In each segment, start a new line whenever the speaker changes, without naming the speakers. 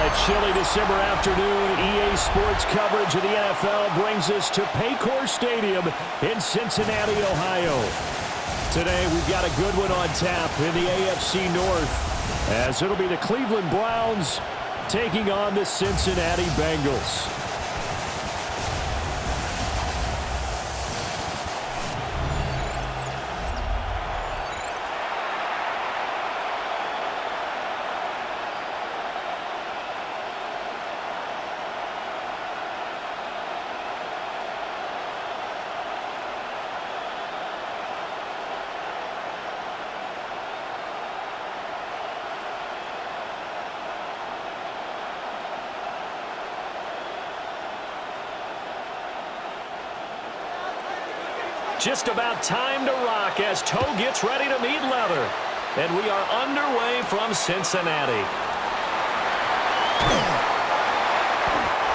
A chilly December afternoon, EA Sports coverage of the NFL brings us to Paycor Stadium in Cincinnati, Ohio. Today, we've got a good one on tap in the AFC North, as it'll be the Cleveland Browns taking on the Cincinnati Bengals. Just about time to rock as Toe gets ready to meet leather. And we are underway from Cincinnati.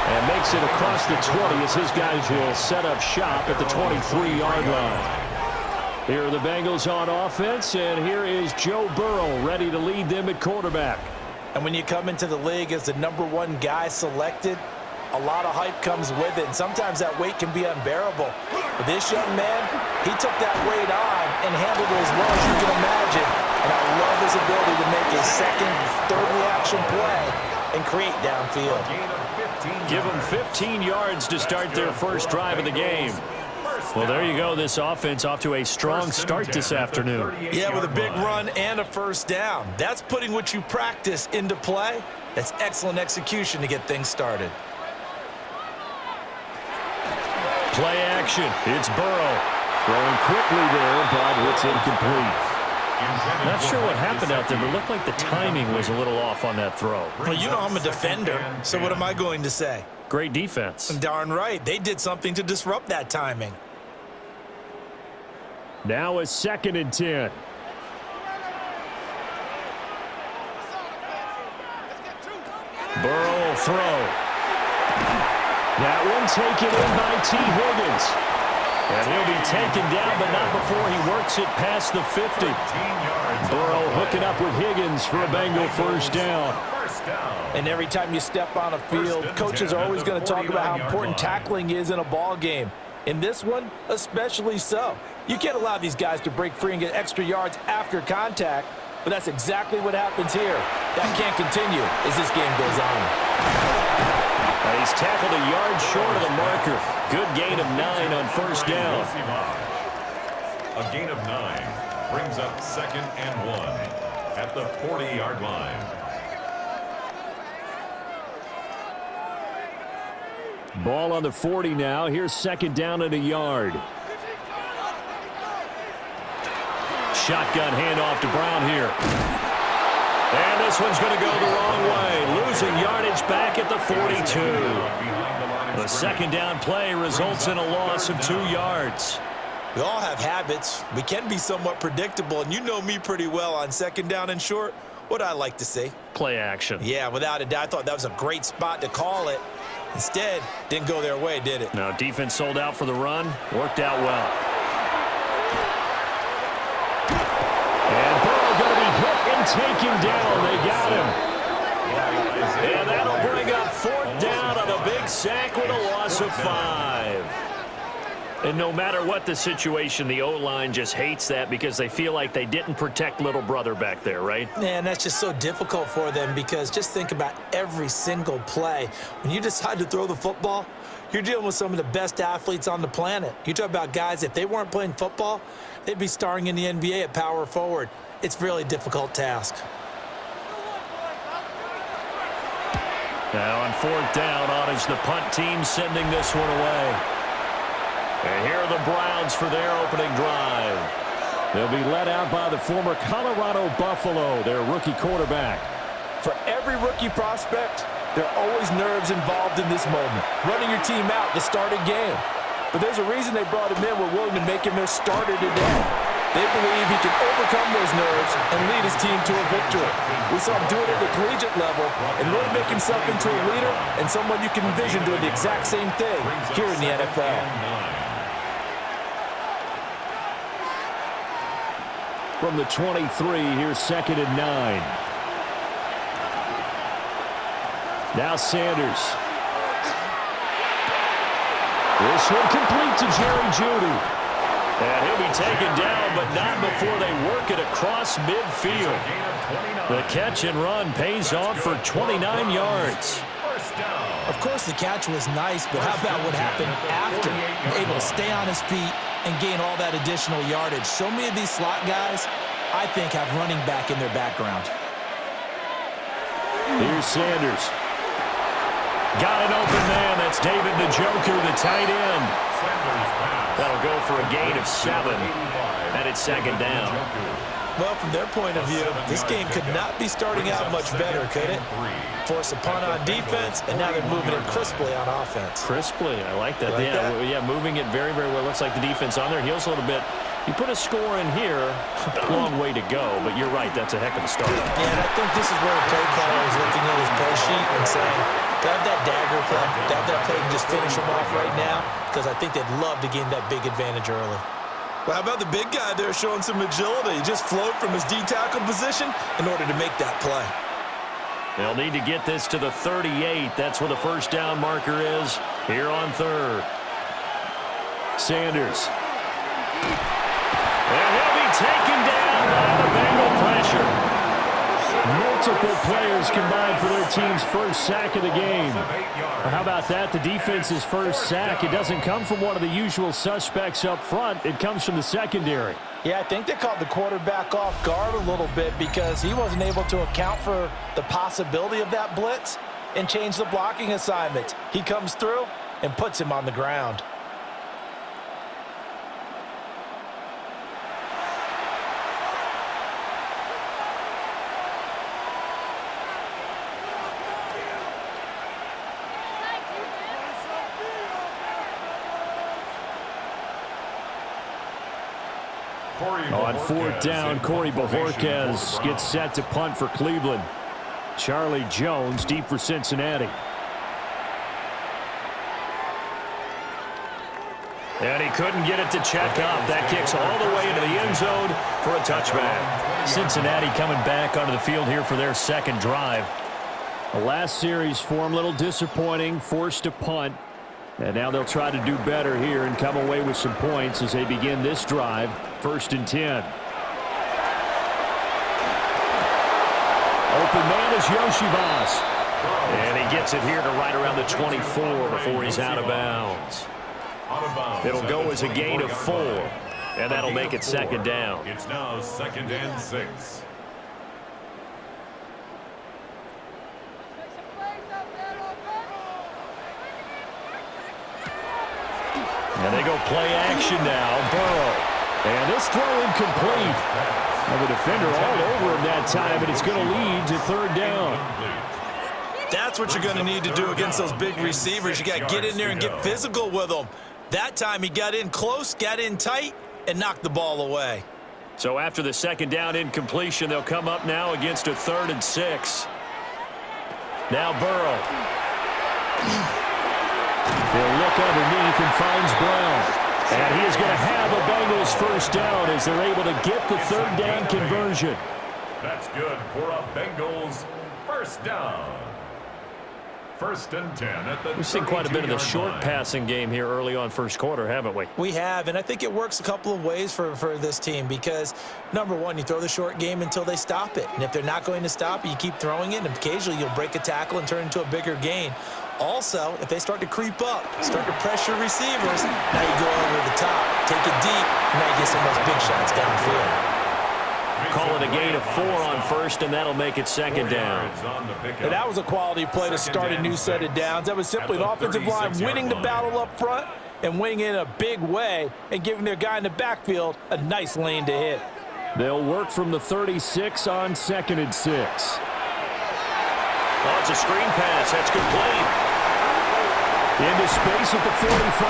And makes it across the 20 as his guys will set up shop at the 23-yard line. Here are the Bengals on offense, and here is Joe Burrow ready to lead them at quarterback.
And when you come into the league as the #1 guy selected, a lot of hype comes with it, and sometimes that weight can be unbearable. But this young man, he took that weight on and handled it as well as you can imagine. And I love his ability to make a second, third reaction play and create downfield.
Give them 15 yards to start their first drive of the game. Well, there you go. This offense off to a strong start this afternoon.
Yeah, with a big run and a first down. That's putting what you practice into play. That's excellent execution to get things started.
Play action. It's Burrow. Throwing quickly there, but it's incomplete. Not sure what happened out there, but it looked like the timing was a little off on that throw.
Well, you know I'm a defender, so what am I going to say?
Great defense.
Darn right. They did something to disrupt that timing.
Now a 2nd and 10. Burrow will throw. That one taken in by T. Higgins. And he'll be taken down, but not before he works it past the 50. Burrow hooking up with Higgins for a Bengal first down.
And every time you step on a field, coaches are always going to talk about how important tackling is in a ball game. In this one, especially so. You can't allow these guys to break free and get extra yards after contact, but that's exactly what happens here. That can't continue as this game goes on.
He's tackled a yard short of the marker. Good gain of 9 on first down.
A gain of 9 brings up 2nd and 1 at the 40-yard line.
Ball on the 40 now. Here's 2nd down and a yard. Shotgun handoff to Brown here. And this one's going to go the wrong way. Losing yardage back at the 42. The 2nd down play results in a loss of 2 yards.
We all have habits. We can be somewhat predictable, and you know me pretty well on 2nd down and short. What I like to see.
Play action.
Yeah, without a doubt. I thought that was a great spot to call it. Instead, didn't go their way, did it?
No, defense sold out for the run. Worked out well. And Burrow going to be hit and taken down. They got him. And that'll bring up 4th down on a big sack with a loss of 5. And no matter what the situation, the O-line just hates that because they feel like they didn't protect little brother back there, right?
Man, that's just so difficult for them because just think about every single play. When you decide to throw the football, you're dealing with some of the best athletes on the planet. You talk about guys, if they weren't playing football, they'd be starring in the NBA at power forward. It's a really difficult task.
Now on 4th down, on is the punt team sending this one away. And here are the Browns for their opening drive. They'll be led out by the former Colorado Buffalo, their rookie quarterback.
For every rookie prospect, there are always nerves involved in this moment. Running your team out to start a game. But there's a reason they brought him in. We're willing to make him their starter today. They believe he can overcome those nerves and lead his team to a victory. We saw him do it at the collegiate level and really make himself into a leader and someone you can envision doing the exact same thing here in the NFL.
From the 23, here's 2nd and 9. Now Sanders. This one complete to Jerry Jeudy. And he'll be taken down, but not before they work it across midfield. The catch and run pays off for 29 yards.
Of course, the catch was nice, but how about what happened after? Able to stay on his feet and gain all that additional yardage. So many of these slot guys, I think, have running back in their background.
Here's Sanders. Got an open man. That's David the Joker, the tight end. That'll go for a gain of 7. And it's second down.
Well, from their point of view, this game could not be starting out much better, could it? Force a punt on defense, and now they're moving it crisply on offense.
Crisply, I like that. Yeah, moving it very, very well. Looks like the defense on their heels a little bit. You put a score in here, long way to go, but you're right, that's a heck of a start.
Yeah, and I think this is where a play caller is looking at his play sheet and saying, to have that dagger play, to have that play and just finish him off right now, because I think they'd love to gain that big advantage early.
Well, how about the big guy there showing some agility? He just float from his D-tackle position in order to make that play.
They'll need to get this to the 38. That's where the first down marker is here on third. Sanders. And he'll be taken down by the Bengal pressure. Multiple players combined for their team's first sack of the game. How about that? The defense's first sack. It doesn't come from one of the usual suspects up front. It comes from the secondary.
Yeah, I think they caught the quarterback off guard a little bit because he wasn't able to account for the possibility of that blitz and change the blocking assignments. He comes through and puts him on the ground.
On fourth down, Corey Bojorquez gets set to punt for Cleveland. Charlie Jones deep for Cincinnati. And he couldn't get it to check up. That kicks all the way into the end zone for a touchback. Cincinnati coming back onto the field here for their second drive. The last series for him, a little disappointing, forced to punt. And now they'll try to do better here and come away with some points as they begin this drive. 1st and 10. Open man is Yoshivas. And he gets it here to right around the 24 before he's out of bounds. It'll go as a gain of 4. And that'll make it second down.
It's now 2nd and 6.
And they go play action now. Burrow. And this throw incomplete. And the defender all over him that time, and it's going to lead to 3rd down.
That's what you're going to need to do against those big receivers. You got to get in there and get physical with them. That time he got in close, got in tight, and knocked the ball away.
So after the 2nd down incompletion, they'll come up now against a 3rd and 6. Now Burrow. He'll look underneath and finds Brown. And he is going to have a Bengals first down as they're able to get the 3rd down conversion.
That's good for a Bengals first down. 1st and 10 at the
We've seen quite a bit of the short passing game here early on first quarter, haven't we?
We have, and I think it works a couple of ways for this team because, number one, you throw the short game until they stop it. And if they're not going to stop it, you keep throwing it, and occasionally you'll break a tackle and turn it into a bigger gain. Also, if they start to creep up, start to pressure receivers, now you go over the top, take it deep, and now you get some of those big shots downfield.
Call it a gain of 4 on 1st, and that'll make it 2nd down.
And that was a quality play to start a new set of downs. That was simply an offensive line winning the battle up front and winning it in a big way and giving their guy in the backfield a nice lane to hit.
They'll work from the 36 on 2nd and 6. Oh, it's a screen pass. That's complete. Into space at the 45.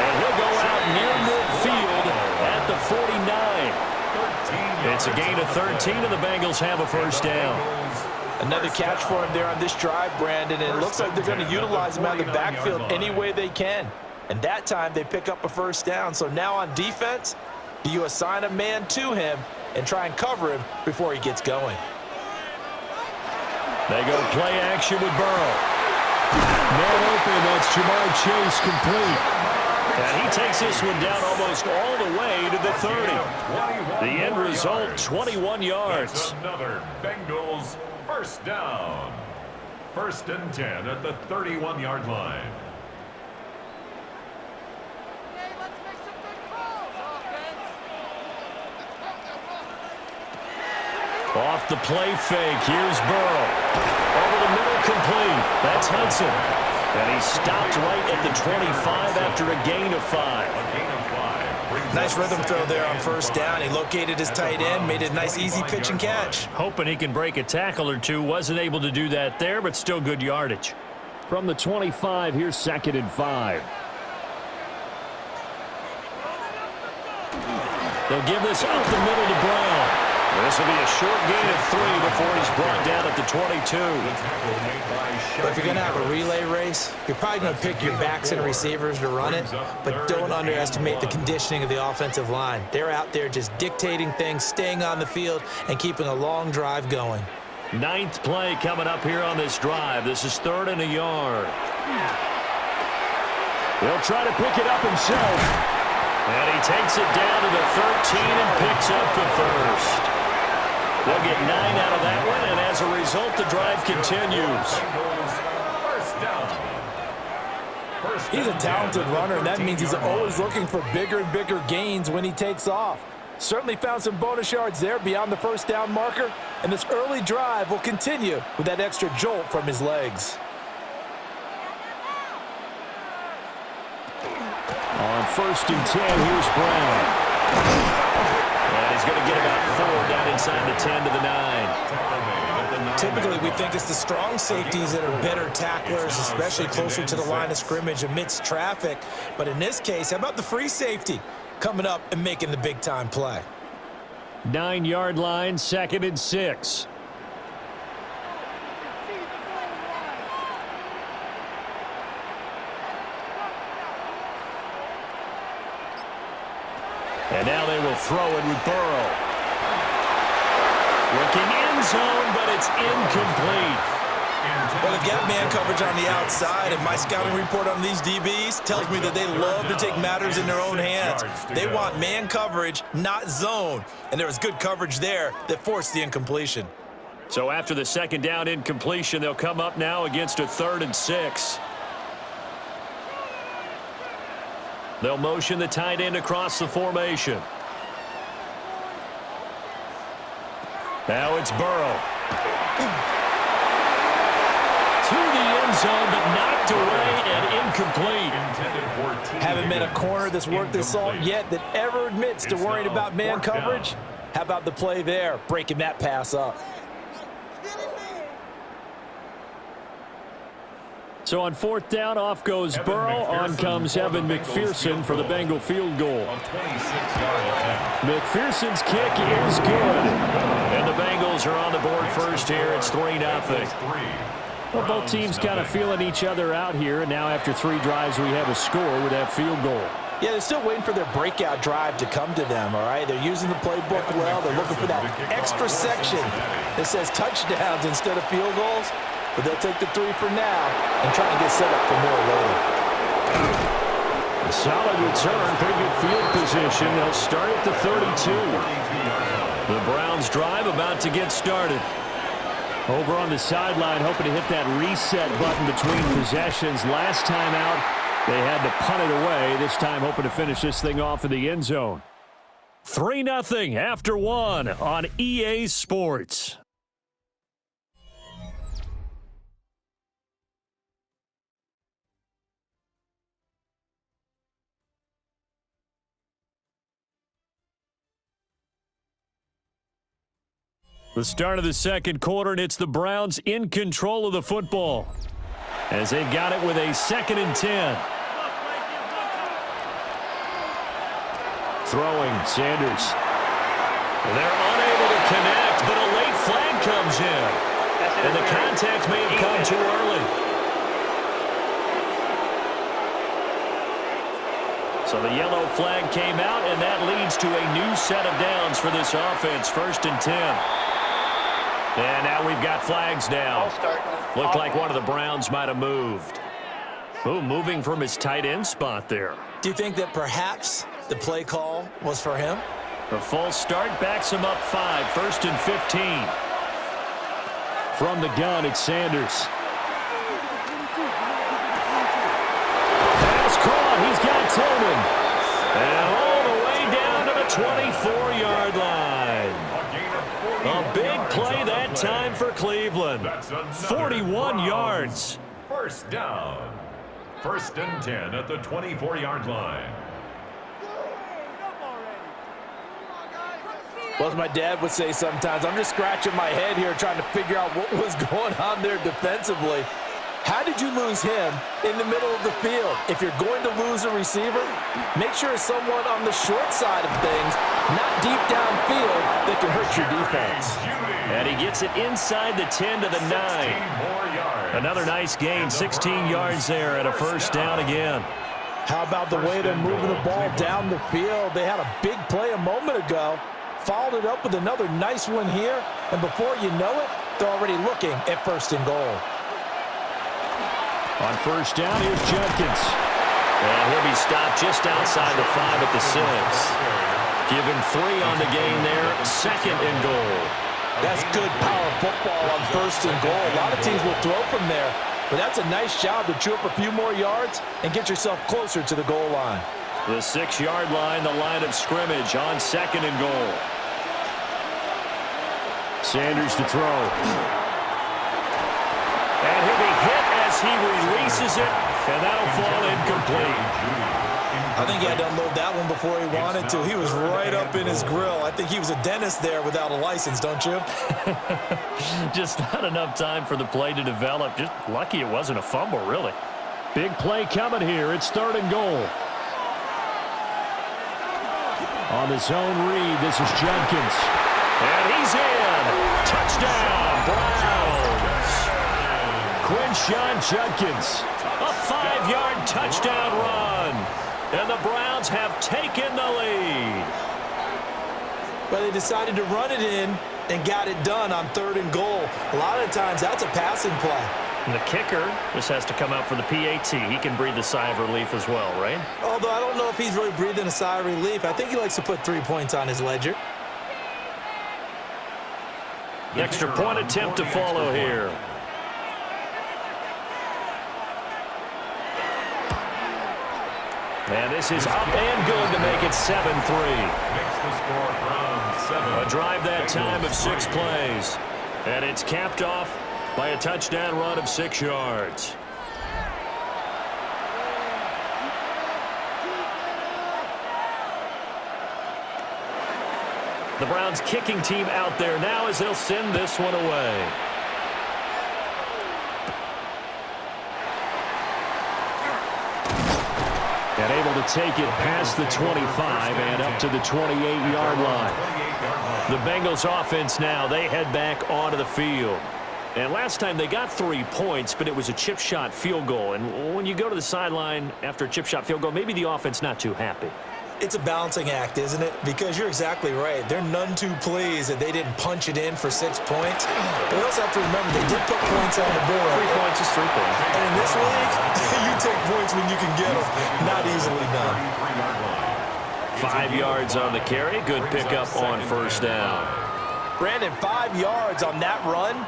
And he'll go out near midfield at the 49. It's a gain of 13, and the Bengals have a first down.
Another catch for him there on this drive, Brandon, and it looks like they're going to utilize him out of the backfield any way they can. And that time they pick up a first down. So now on defense, do you assign a man to him and try and cover him before he gets going?
They go play action with Burrow. Man open, that's Jamar Chase complete. And he takes this one down almost all the way to the 30. The end result, 21 yards.
That's another Bengals first down. 1st and 10 at the 31-yard line.
Off the play fake, here's Burrow. Over the middle, complete. That's Hudson. And he stopped right at the 25 after a gain of 5.
Nice rhythm throw there on 1st down. He located his tight end, made a nice easy pitch and catch.
Hoping he can break a tackle or two. Wasn't able to do that there, but still good yardage. From the 25, here's 2nd and 5. They'll give this up the middle to Brown. This will be a short gain of 3 before he's brought down at the 22.
But if you're going to have a relay race, you're probably going to pick your backs and receivers to run it, but don't underestimate the conditioning of the offensive line. They're out there just dictating things, staying on the field, and keeping a long drive going.
9th play coming up here on this drive. This is 3rd and a yard. He'll try to pick it up himself. And he takes it down to the 13 and picks up the 1st. They'll get 9 out of that one, and as a result, the drive continues.
He's a talented runner, and that means he's always looking for bigger and bigger gains when he takes off. Certainly found some bonus yards there beyond the 1st down marker, and this early drive will continue with that extra jolt from his legs.
On 1st and 10, here's Brown. And he's going to get about 4 down inside the 10 to the 9.
Typically, we think it's the strong safeties that are better tacklers, especially closer to the line of scrimmage amidst traffic. But in this case, how about the free safety coming up and making the big-time play?
9-yard line, 2nd and 6. And now they will throw it with Burrow. Looking end zone, but it's incomplete.
Well, they've got man coverage on the outside, and my scouting report on these DBs tells me that they love to take matters in their own hands. They want man coverage, not zone. And there was good coverage there that forced the incompletion.
So after the 2nd down incompletion, they'll come up now against a 3rd and 6. They'll motion the tight end across the formation. Now it's Burrow. To the end zone, but knocked away and incomplete.
Haven't met a corner that's worth his salt yet that ever admits to worrying about man coverage. How about the play there, breaking that pass up?
So on 4th down, off goes Burrow. On comes Evan McPherson for the Bengal field goal. McPherson's kick is good. And the Bengals are on the board first here. It's 3-0. Well, both teams kind of feeling each other out here. And now after 3 drives, we have a score with that field goal.
Yeah, they're still waiting for their breakout drive to come to them, all right? They're using the playbook well. They're looking for that extra section that says touchdowns instead of field goals. But they'll take the 3 for now and try and get set up for more later.
A solid return, pretty good field position. They'll start at the 32. The Browns drive about to get started. Over on the sideline, hoping to hit that reset button between possessions. Last time out, they had to punt it away. This time hoping to finish this thing off in the end zone. 3-0 after 1 on EA Sports. The start of the 2nd quarter, and it's the Browns in control of the football as they've got it with a 2nd and 10. Throwing, Sanders. They're unable to connect, but a late flag comes in. And the contact may have come too early. So the yellow flag came out, and that leads to a new set of downs for this offense. 1st and 10. And now we've got flags down. Looked like one of the Browns might have moved. Ooh, moving from his tight end spot there.
Do you think that perhaps the play call was for him?
The false start backs him up 5, 1st and 15. From the gun, it's Sanders. Pass caught. He's got Tillman. And all the way down to the 24-yard line. A big play that time for Cleveland. 41 yards.
First down. 1st and 10 at the 24-yard line.
Well, as my dad would say sometimes, I'm just scratching my head here trying to figure out what was going on there defensively. How did you lose him in the middle of the field? If you're going to lose a receiver, make sure it's someone on the short side of things, not deep downfield, that can hurt your defense.
And he gets it inside the 10 to the 9. Another nice gain, 16 yards there and a first down again.
How about the way they're moving the ball down the field? They had a big play a moment ago, followed it up with another nice one here, and before you know it, they're already looking at 1st and goal.
On first down, here's Judkins. And he'll be stopped just outside the 5 at the 6. Give him 3 on the gain there, 2nd and goal.
That's good power football on 1st and goal. A lot of teams will throw from there, but that's a nice job to chew up a few more yards and get yourself closer to the goal line.
The 6-yard line, the line of scrimmage on 2nd and goal. Sanders to throw. And he'll be hit as he releases it, and that'll fall incomplete.
I think he had to unload that one before he wanted to. He was right up in his grill. I think he was a dentist there without a license, don't you?
Just not enough time for the play to develop. Just lucky it wasn't a fumble, really. Big play coming here. It's 3rd and goal. On the zone read, this is Judkins. And he's in. Touchdown, Browns. Quinshawn Judkins. A 5-yard touchdown run. And the Browns have taken the lead.
But they decided to run it in and got it done on 3rd and goal. A lot of times that's a passing play.
And the kicker just has to come out for the PAT. He can breathe a sigh of relief as well, right?
Although I don't know if he's really breathing a sigh of relief. I think he likes to put 3 points on his ledger.
The extra point attempt to follow here. And this is up and good to make it 7-3. A drive that time of 6 plays. And it's capped off by a touchdown run of 6 yards. The Browns kicking team out there now as they'll send this one away. And able to take it past the 25 and up to the 28-yard line. The Bengals offense now, they head back onto the field. And last time they got 3 points, but it was a chip shot field goal. And when you go to the sideline after a chip shot field goal, maybe the offense not too happy.
It's a balancing act, isn't it? Because you're exactly right. They're none too pleased that they didn't punch it in for 6 points. But we also have to remember they did put points on the board.
3 points is 3 points.
And in this league, you take points when you can get them. Not easily done.
5 yards on the carry. Good pickup on first down.
Brandon, 5 yards on that run.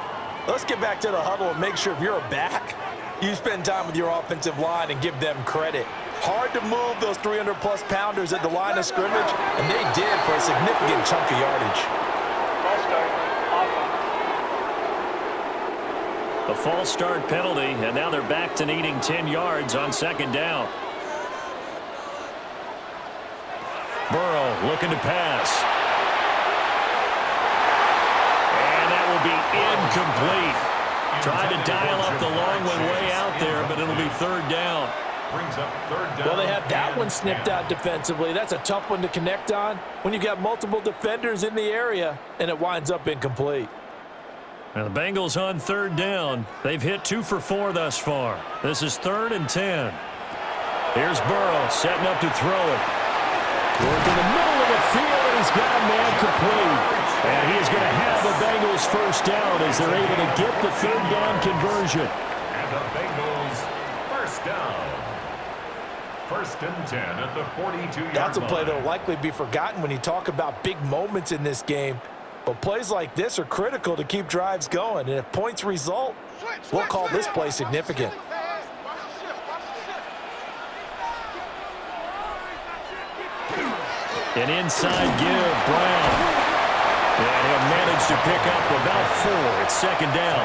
Let's get back to the huddle and make sure if you're a back, you spend time with your offensive line and give them credit. Hard to move those 300-plus pounders at the line of scrimmage, and they did for a significant chunk of yardage.
A false start penalty, and now they're back to needing 10 yards on second down. Burrow looking to pass. And that will be incomplete. Trying to dial up the long one way out there, but it'll be 3rd down.
Brings up 3rd down.
Well, they had that one snipped out defensively. That's a tough one to connect on when you got multiple defenders in the area, and it winds up incomplete.
And the Bengals on 3rd down. They've hit 2 for 4 thus far. This is 3rd and 10. Here's Burrow setting up to throw it. Work in the middle of the field, and he's got a man complete. And he is going to have the Bengals first down as they're able to get the third down conversion.
And the Bengals first down. First and 10 at the 42-yard line.
That's a play that will likely be forgotten when you talk about big moments in this game. But plays like this are critical to keep drives going. And if points result, we'll call this play significant.
An inside give, Brown. And he'll manage to pick up about 4. It's second down.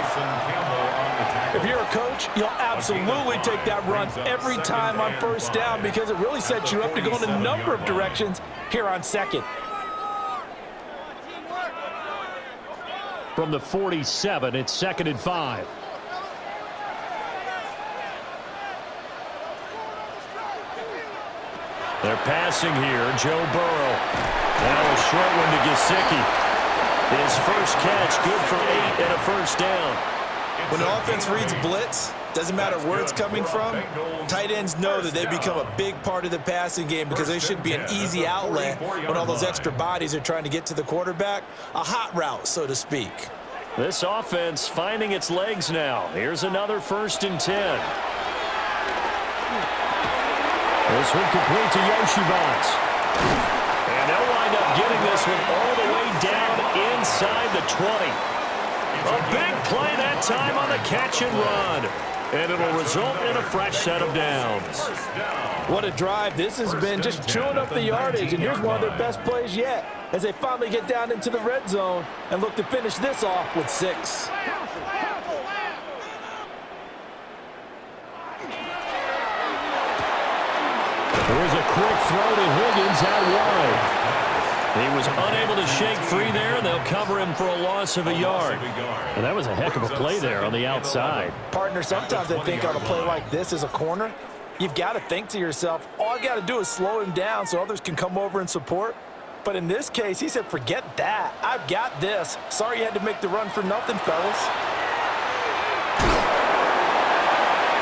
If you're a coach, you'll absolutely take that run every time on first down because it really sets you up to go in a number of directions here on second.
From the 47, it's second and 5. They're passing here. Joe Burrow. Now a short one to Gesicki. His first catch, good for 8 and a first down.
When the offense reads blitz, doesn't matter where it's coming from, tight ends know that they become a big part of the passing game because they should be an easy outlet when all those extra bodies are trying to get to the quarterback. A hot route, so to speak.
This offense finding its legs now. Here's another first and 10. This one complete to Yoshivans. And they'll wind up getting this one all the way down inside the 20. A big play that time on the catch and run. And it'll result in a fresh set of downs.
What a drive. This has been just chewing up the yardage. And here's one of their best plays yet as they finally get down into the red zone and look to finish this off with 6.
Here's a quick throw to Higgins out wide. He was unable to shake free there, and they'll cover him for a loss of a yard. And that was a heck of a play there on the outside.
Partner, sometimes I think on a play like this as a corner, you've got to think to yourself, all I got to do is slow him down so others can come over and support. But in this case, he said, forget that. I've got this. Sorry you had to make the run for nothing, fellas.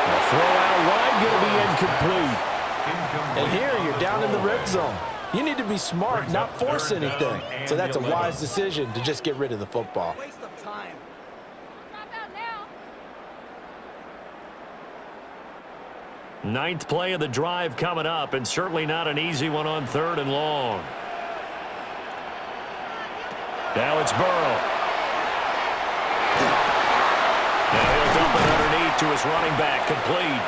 A throw out wide going to be incomplete.
And here you're down in the red zone. You need to be smart, not force anything. So that's a wise decision to just get rid of the football.
Waste of time.
Ninth play of the drive coming up, and certainly not an easy one on 3rd and long. Now it's Burrow. Now he'll dump it underneath to his running back, complete.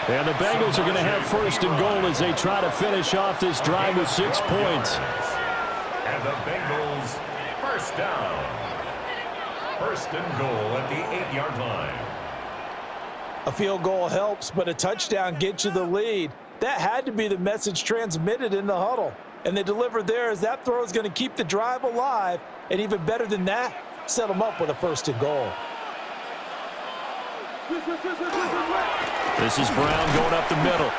And the Bengals are going to have first and goal as they try to finish off this drive with 6 points.
And the Bengals first down. First and goal at the 8-yard line.
A field goal helps, but a touchdown gets you the lead. That had to be the message transmitted in the huddle. And they delivered there as that throw is going to keep the drive alive. And even better than that, set them up with a first and goal.
This is Brown going up the middle.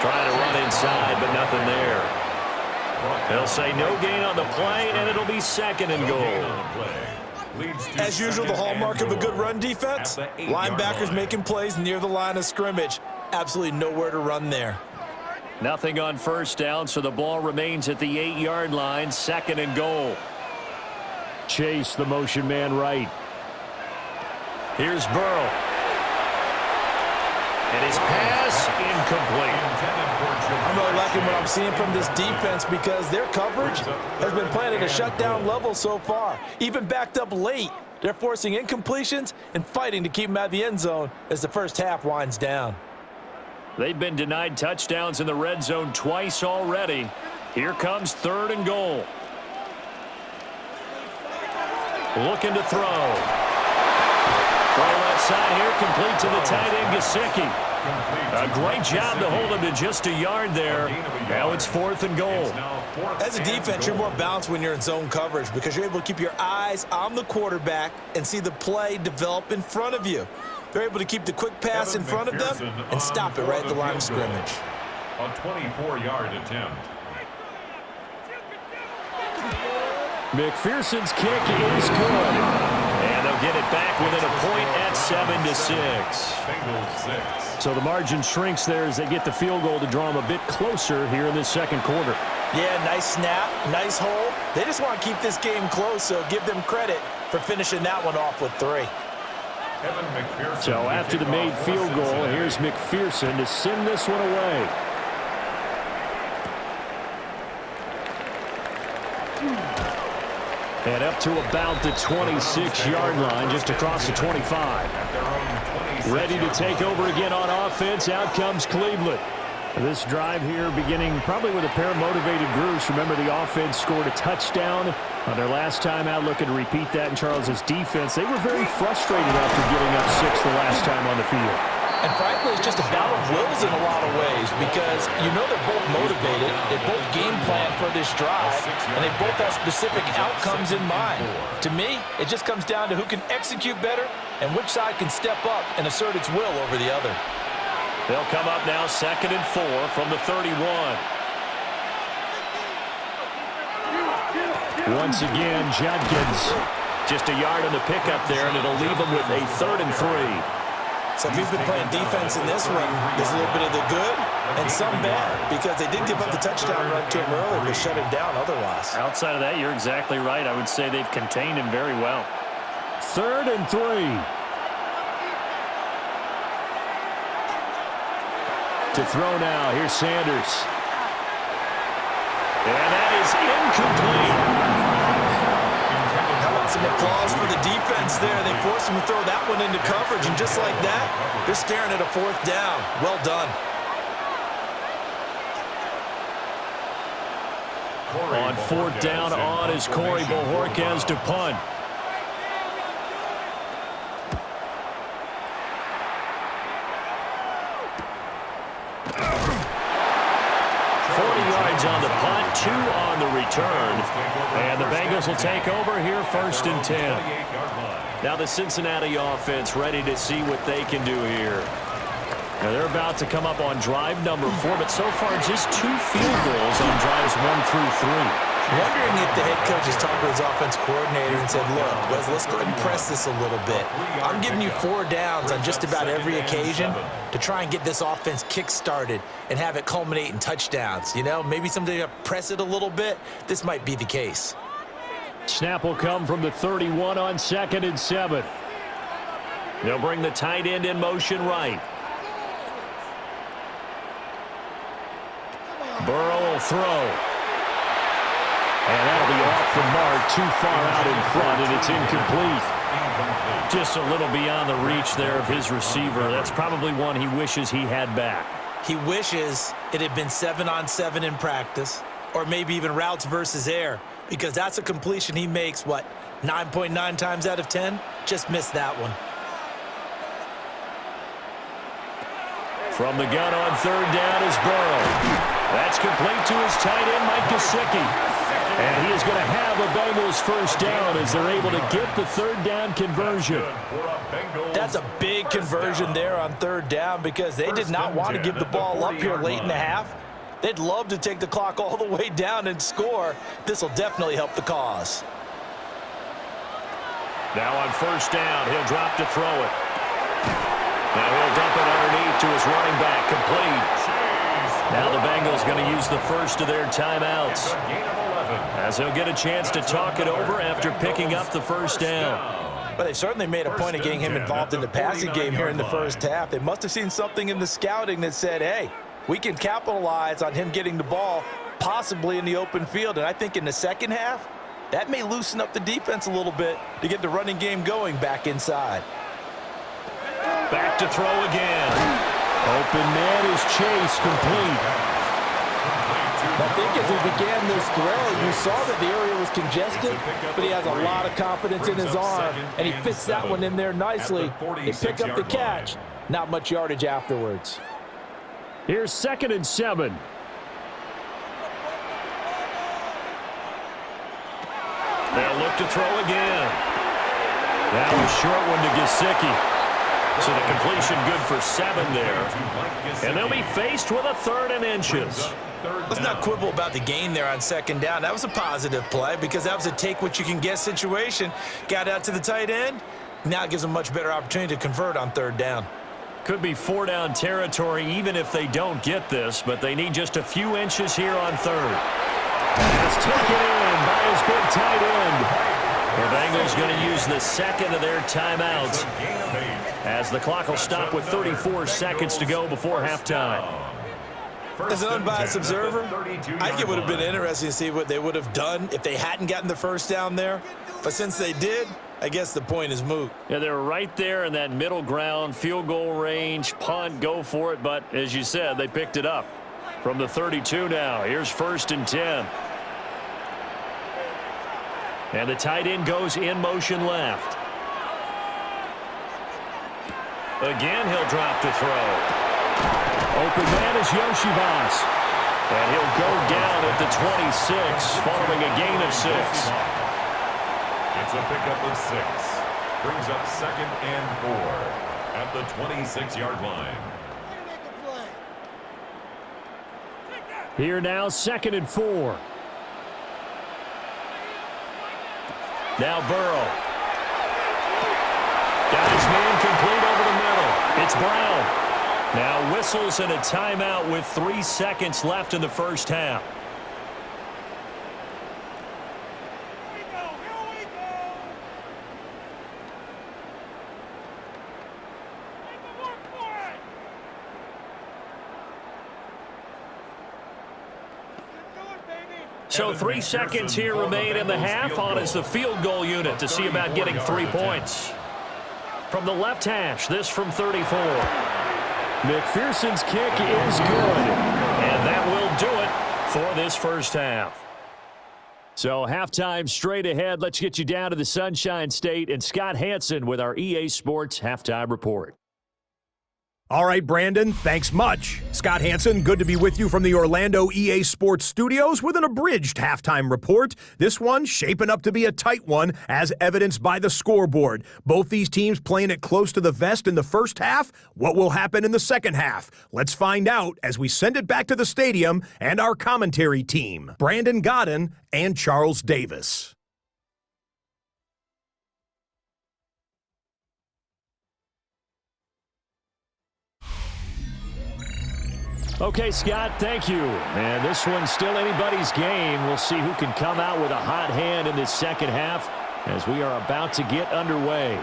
Trying to run inside, but nothing there. They'll say no gain on the play, and it'll be second and goal.
As usual, the hallmark of a good run defense, linebackers making plays near the line of scrimmage. Absolutely nowhere to run there.
Nothing on first down, so the ball remains at the 8-yard line, second and goal. Chase the motion man right. Here's Burrow. And his pass incomplete.
I'm really liking what I'm seeing from this defense because their coverage has been playing at a shutdown level so far. Even backed up late, they're forcing incompletions and fighting to keep them out of the end zone as the first half winds down.
They've been denied touchdowns in the red zone twice already. Here comes 3rd and goal. Looking to throw. Throw left side here, complete to the tight end, Gesicki. A great job to hold him to just a yard there. Now it's 4th and goal.
As a defense, you're more balanced when you're in zone coverage because you're able to keep your eyes on the quarterback and see the play develop in front of you. They're able to keep the quick pass in front of them and stop it right at the line of scrimmage.
A 24-yard attempt.
McPherson's kick is good. And they'll get it back within a point at 7-6.
Bengals 6.
So the margin shrinks there as they get the field goal to draw them a bit closer here in this second quarter.
Yeah, nice snap, nice hold, They just want to keep this game close, so give them credit for finishing that one off with 3.
So after the made field goal, here's McPherson to send this one away. And up to about the 26-yard line, just across the 25. Ready to take over again on offense. Out comes Cleveland. This drive here beginning probably with a pair of motivated groups. Remember, the offense scored a touchdown on their last time out. Looking to repeat that in Charles's defense. They were very frustrated after giving up 6 the last time on the field.
And frankly, it's just a battle of wills in a lot of ways because you know they're both motivated, they both game plan for this drive, and they both have specific outcomes in mind. To me, it just comes down to who can execute better and which side can step up and assert its will over the other.
They'll come up now 2nd and 4 from the 31. Once again, Judkins just a yard on the pickup there, and it'll leave them with a 3rd and 3.
So if you've been playing defense in this one, there's a little bit of the good and some bad because they did give up the touchdown run to him earlier, but shut him down otherwise.
Outside of that, you're exactly right. I would say they've contained him very well.
3rd and 3. To throw now, here's Sanders. And that is incomplete.
Some applause for the defense there. They forced him to throw that one into coverage, and just like that, they're staring at a 4th down. Well done.
On 4th down on is Corey Bojorquez to punt. On the punt, 2 on the return. And the Bengals will take over here 1st and 10. Now the Cincinnati offense ready to see what they can do here. Now they're about to come up on drive number 4, but so far just 2 field goals on drives 1 through 3.
Wondering if the head coach has talked to his offense coordinator and said, look, Wes, let's go ahead and press this a little bit. I'm giving you 4 downs on just about every occasion to try and get this offense kick-started and have it culminate in touchdowns. You know, maybe something to press it a little bit. This might be the case.
Snap will come from the 31 on 2nd and 7. They'll bring the tight end in motion right. Burrow will throw. And that'll be off the mark, too far out in front, and it's incomplete. Just a little beyond the reach there of his receiver. That's probably one he wishes he had back.
He wishes it had been 7-on-7 in practice, or maybe even routes versus air, because that's a completion he makes, 9.9 times out of 10? Just missed that one.
From the gun on 3rd down is Burrow. That's complete to his tight end, Mike Gesicki. And he is going to have a Bengals 1st down as they're able to get the 3rd down conversion.
That's a big conversion there on 3rd down because they did not want to give the ball up here late in the half. They'd love to take the clock all the way down and score. This will definitely help the cause.
Now on 1st down, he'll drop to throw it. Now he'll dump it underneath to his running back, complete. Now the Bengals going to use the first of their timeouts, as he'll get a chance to talk it over after picking up the 1st down.
But they certainly made a point of getting him involved in the passing game here in the 1st half. They must have seen something in the scouting that said, hey, we can capitalize on him getting the ball possibly in the open field. And I think in the 2nd half, that may loosen up the defense a little bit to get the running game going back inside.
Back to throw again. Open man is Chase, complete.
I think as he began this throw, you saw that the area was congested, but he has a lot of confidence in his arm, and he fits that one in there nicely. They pick up the catch. Not much yardage afterwards.
Here's 2nd and 7. They'll look to throw again. That was short one to Gesicki. So the completion good for 7 there. And they'll be faced with a 3rd and inches.
Let's not quibble about the gain there on 2nd down. That was a positive play because that was a take-what-you-can-get situation. Got out to the tight end. Now it gives them a much better opportunity to convert on 3rd down.
Could be 4-down territory even if they don't get this, but they need just a few inches here on 3rd. That's taken in by his big tight end. The Bengals going to use the second of their timeouts as the clock will stop with 34 seconds to go before halftime.
As an unbiased observer, I think it would have been interesting to see what they would have done if they hadn't gotten the first down there. But since they did, I guess the point is moot.
Yeah, they were right there in that middle ground, field goal range, punt, go for it. But as you said, they picked it up from the 32 now. Here's 1st and 10. And the tight end goes in motion left. Again, he'll drop to throw. Open man is Yoshivas. And he'll go down at the 26 following a gain of 6.
It's a pickup of 6. Brings up 2nd and 4 at the 26-yard line.
Here now, 2nd and 4. Now Burrow. Got his man complete over the middle. It's Brown. Now whistles and a timeout with 3 seconds left in the first half. So 3 seconds here remain in the half. On is the field goal unit to see about getting 3 points. From the left hash, this from 34. McPherson's kick is good. And that will do it for this first half. So halftime straight ahead. Let's get you down to the Sunshine State and Scott Hansen with our EA Sports Halftime Report.
All right, Brandon, thanks much. Scott Hansen, good to be with you from the Orlando EA Sports Studios with an abridged halftime report. This one shaping up to be a tight one, as evidenced by the scoreboard. Both these teams playing it close to the vest in the first half. What will happen in the second half? Let's find out as we send it back to the stadium and our commentary team, Brandon Godden and Charles Davis.
Okay, Scott, thank you. And this one's still anybody's game. We'll see who can come out with a hot hand in this second half as we are about to get underway.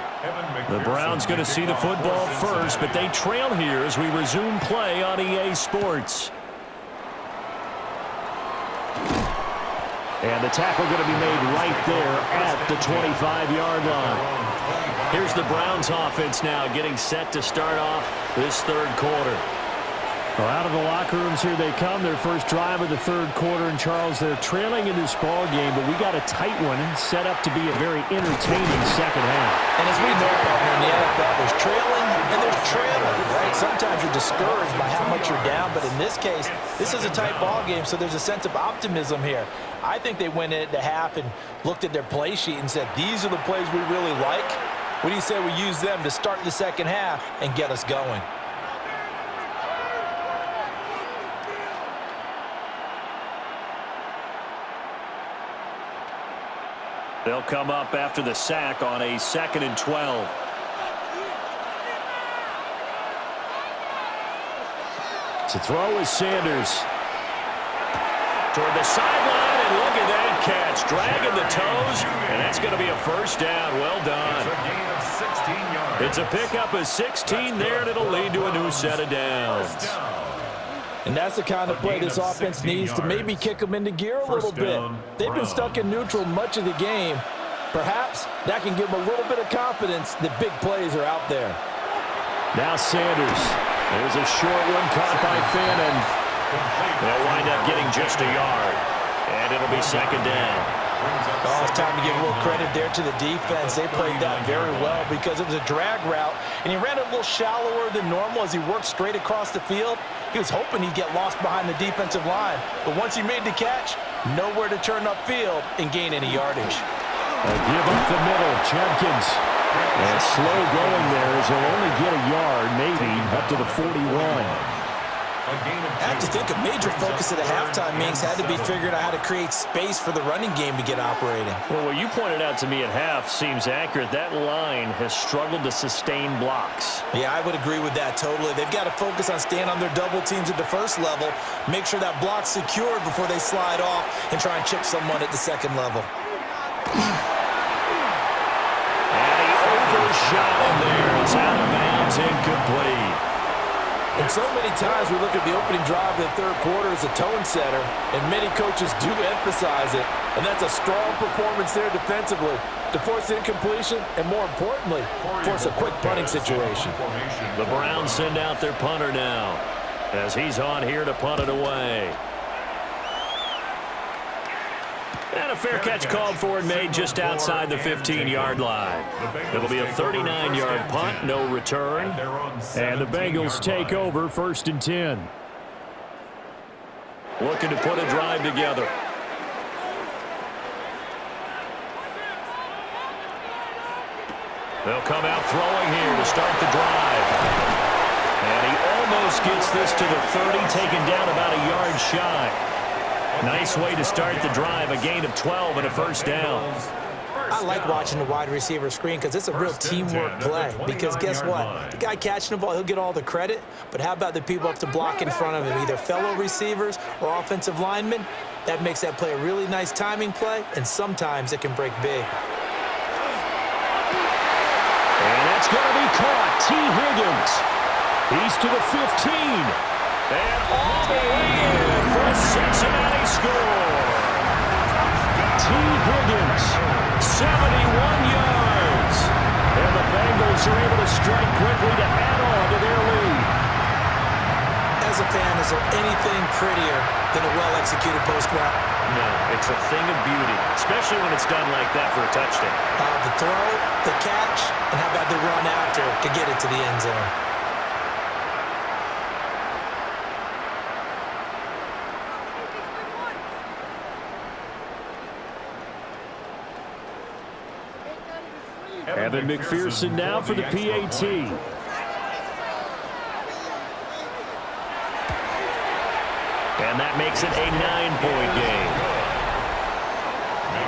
The Browns going to see the football first, but they trail here as we resume play on EA Sports. And the tackle going to be made right there at the 25-yard line. Here's the Browns offense now getting set to start off this third quarter. Well, out of the locker rooms here they come. Their first drive of the third quarter. And, Charles, they're trailing in this ball game, but we got a tight one set up to be a very entertaining second half.
And as we know, partner, in the NFL, there's trailing and there's trailing, right? Sometimes you're discouraged by how much you're down, but in this case, this is a tight ball game, so there's a sense of optimism here. I think they went into half and looked at their play sheet and said, these are the plays we really like. What do you say we use them to start the second half and get us going?
They'll come up after the sack on a 2nd and 12. To throw is Sanders. Toward the sideline, and look at that catch. Dragging the toes, and that's going to be a first down. Well done. It's a pickup of 16 there, and it'll lead to a new set of downs.
And that's the kind of play this offense needs to maybe kick them into gear a little bit. They've been stuck in neutral much of the game. Perhaps that can give them a little bit of confidence that big plays are out there.
Now Sanders. There's a short one caught by Fannin. They'll wind up getting just a yard. And it'll be second down.
Oh, it's time to give a little credit there to the defense. They played that very well because it was a drag route, and he ran it a little shallower than normal as he worked straight across the field. He was hoping he'd get lost behind the defensive line, but once he made the catch, nowhere to turn upfield and gain any yardage.
Give up the middle, Jenkins. And slow going there as he'll only get a yard, maybe, up to the 41.
I have to think a major focus at a halftime means had to be figuring out how to create space for the running game to get operating.
Well, what you pointed out to me at half seems accurate. That line has struggled to sustain blocks.
Yeah, I would agree with that totally. They've got to focus on staying on their double teams at the first level, make sure that block's secured before they slide off and try and chip someone at the second level.
And he overshot him there. It's out of bounds, incomplete.
And so many times we look at the opening drive of the third quarter as a tone setter, and many coaches do emphasize it. And that's a strong performance there defensively to force incompletion and, more importantly, force a quick punting situation.
The Browns send out their punter now as he's on here to punt it away. And a fair catch called for and made just outside the 15-yard line. It'll be a 39-yard punt, no return. And the Bengals take over 1st and 10. Looking to put a drive together. They'll come out throwing here to start the drive. And he almost gets this to the 30, taken down about a yard shy. Nice way to start the drive, a gain of 12 and a first down.
I like watching the wide receiver screen because it's a real teamwork play. Because guess what? The guy catching the ball, he'll get all the credit. But how about the people up to block in front of him, either fellow receivers or offensive linemen? That makes that play a really nice timing play, and sometimes it can break big.
And that's going to be caught. T. Higgins. He's to the 15. And all the way in for a Cincinnati score. T. Higgins, 71 yards. And the Bengals are able to strike quickly to add on to their lead.
As a fan, is there anything prettier than a well-executed post route?
No, it's a thing of beauty, especially when it's done like that for a touchdown.
The throw, the catch, and how about the run after to get it to the end zone?
Evan McPherson now for the PAT. And that makes it a 9-point game.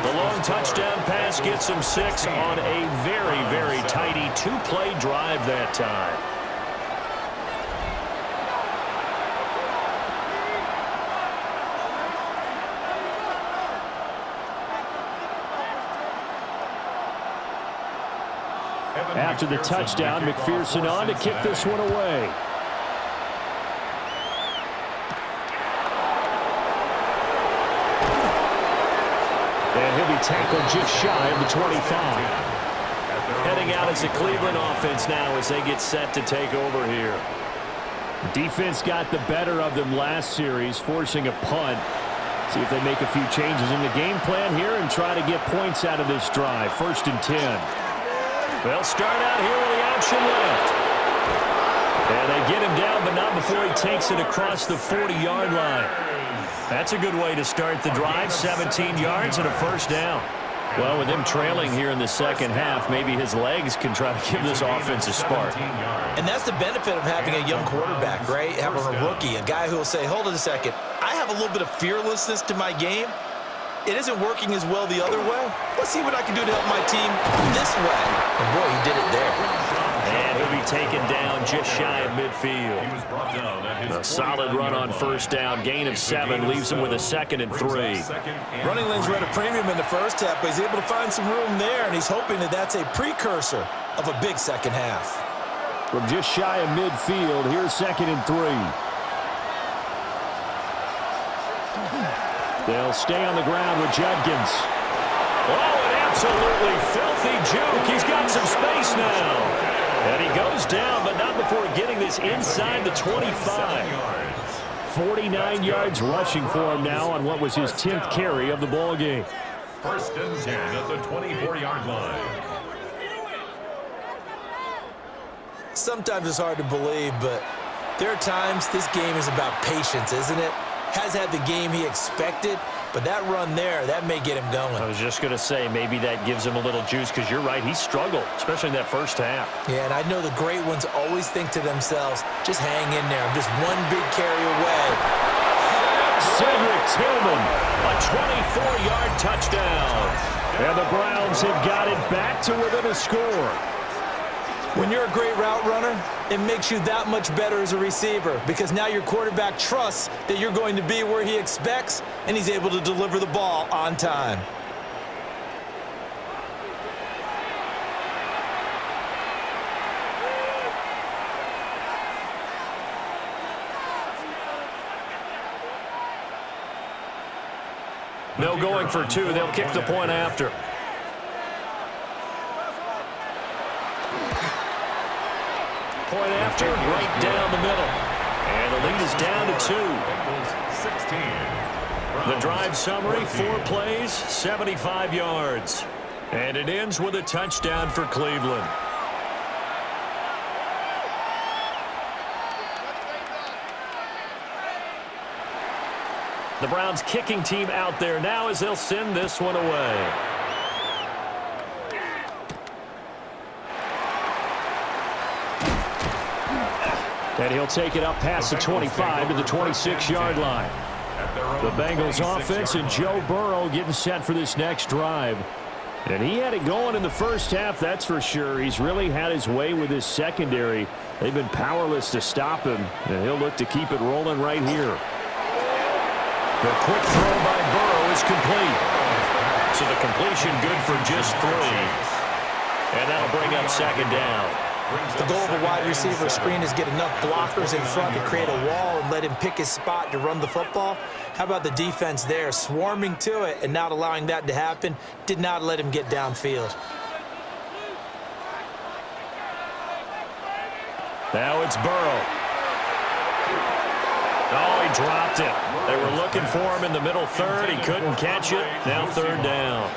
The long touchdown pass gets him 6 on a very, very tidy 2-play drive that time. After the touchdown, McPherson on to kick this one away. And he'll be tackled just shy of the 25. Heading out as the Cleveland offense now as they get set to take over here. Defense got the better of them last series, forcing a punt. See if they make a few changes in the game plan here and try to get points out of this drive. 1st and 10. They'll start out here with the option left. And they get him down, but not before he takes it across the 40-yard line. That's a good way to start the drive, 17 yards and a first down. Well, with him trailing here in the second half, maybe his legs can try to give this offense a spark.
And that's the benefit of having a young quarterback, right? Having a rookie, a guy who will say, hold it a second, I have a little bit of fearlessness to my game. It isn't working as well the other way. Let's see what I can do to help my team this way. And boy, he did it there.
And he'll be taken down just shy of midfield. A solid run on first down. Gain of 7 leaves him with a 2nd and 3.
Running lanes were at a premium in the first half, but he's able to find some room there, and he's hoping that that's a precursor of a big second half.
From just shy of midfield, here's 2nd and 3. They'll stay on the ground with Judkins. Oh, an absolutely filthy juke. He's got some space now. And he goes down, but not before getting this inside the 25. 49 yards rushing for him now on what was his 10th carry of the ball game.
1st and 10 at the 24-yard line.
Sometimes it's hard to believe, but there are times this game is about patience, isn't it? Has had the game he expected, But that run there, that may get him going.
I was just going to say, maybe that gives him a little juice, because you're right, he struggled, especially in that first half.
Yeah, and I know the great ones always think to themselves, just hang in there. I'm just one big carry away.
Cedric Tillman, a 24-yard touchdown. And the Browns have got it back to within a score.
When you're a great route runner, it makes you that much better as a receiver, because now your quarterback trusts that you're going to be where he expects, and he's able to deliver the ball on time.
No going for two. They'll kick the point after. Point after, right down the middle. And the lead is down to 2. The drive summary, 4 plays, 75 yards. And it ends with a touchdown for Cleveland. The Browns kicking team out there now as they'll send this one away. And he'll take it up past the 25 to the 26-yard line. The Bengals offense and Joe Burrow getting set for this next drive. And he had it going in the first half, that's for sure. He's really had his way with his secondary. They've been powerless to stop him, and he'll look to keep it rolling right here. The quick throw by Burrow is complete. So the completion good for just 3. And that'll bring up second down.
The goal of a wide receiver screen is get enough blockers in front to create a wall and let him pick his spot to run the football. How about the defense there, swarming to it and not allowing that to happen? Did not let him get downfield.
Now it's Burrow. Oh, he dropped it. They were looking for him in the middle third. He couldn't catch it. Now third down.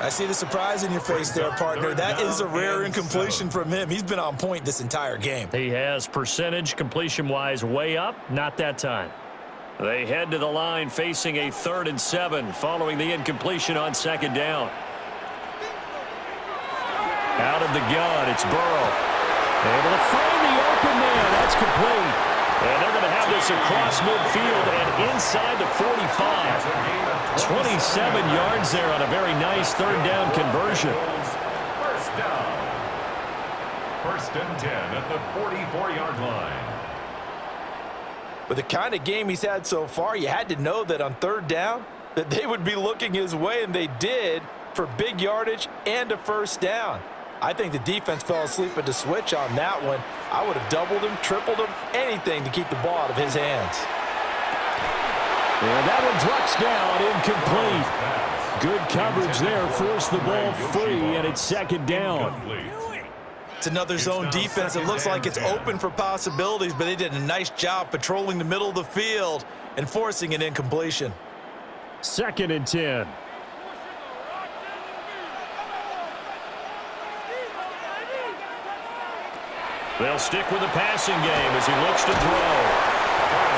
I see the surprise in your face there, partner. That is a rare incompletion from him. He's been on point this entire game.
He has percentage completion-wise way up. Not that time. They head to the line facing a 3rd and 7 following the incompletion on second down. Out of the gun, it's Burrow. Able to find the open man. That's complete. And they're going to have this across midfield and inside the 45. 27 yards there on a very nice third down conversion.
First down. 1st and 10 at the 44-yard line.
With the kind of game he's had so far, you had to know that on third down that they would be looking his way, and they did, for big yardage and a first down. I think the defense fell asleep at the switch on that one. I would have doubled him, tripled him, anything to keep the ball out of his hands.
And that one drops down, incomplete. Good coverage there, forced the ball free, and it's second down.
It's another zone defense. It looks like it's open for possibilities, but they did a nice job patrolling the middle of the field and forcing an incompletion.
2nd and 10. They'll stick with the passing game as he looks to throw.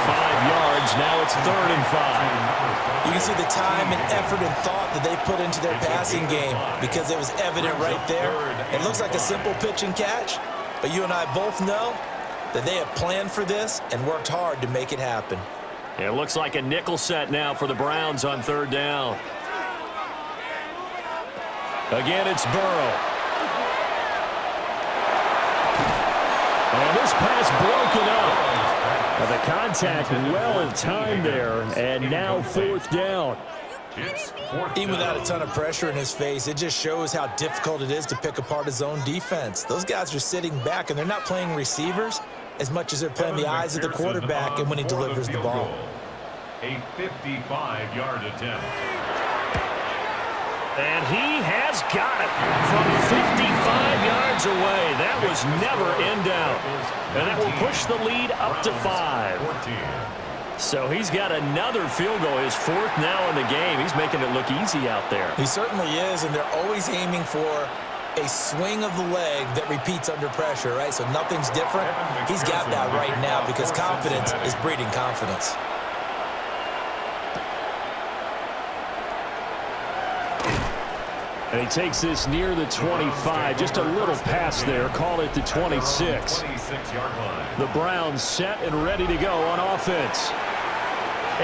5 yards, now it's 3rd and 5.
You can see the time and effort and thought that they put into their passing game because it was evident right there. It looks like a simple pitch and catch, but you and I both know that they have planned for this and worked hard to make it happen.
It looks like a nickel set now for the Browns on 3rd down. Again, it's Burrow. And this pass broken up. The contact well in time there, and now 4th down.
Even without a ton of pressure in his face, it just shows how difficult it is to pick apart his own defense. Those guys are sitting back, and they're not playing receivers as much as they're playing the eyes of the quarterback and when he delivers the ball.
A 55-yard attempt.
And he has got it from 55 yards away. That was never in doubt. And that will push the lead up to 5. So he's got another field goal, his 4th now in the game. He's making it look easy out there.
He certainly is, and they're always aiming for a swing of the leg that repeats under pressure, right? So nothing's different. He's got that right now because confidence is breeding confidence.
And he takes this near the 25. Just a little pass there. Call it the 26. The Browns set and ready to go on offense.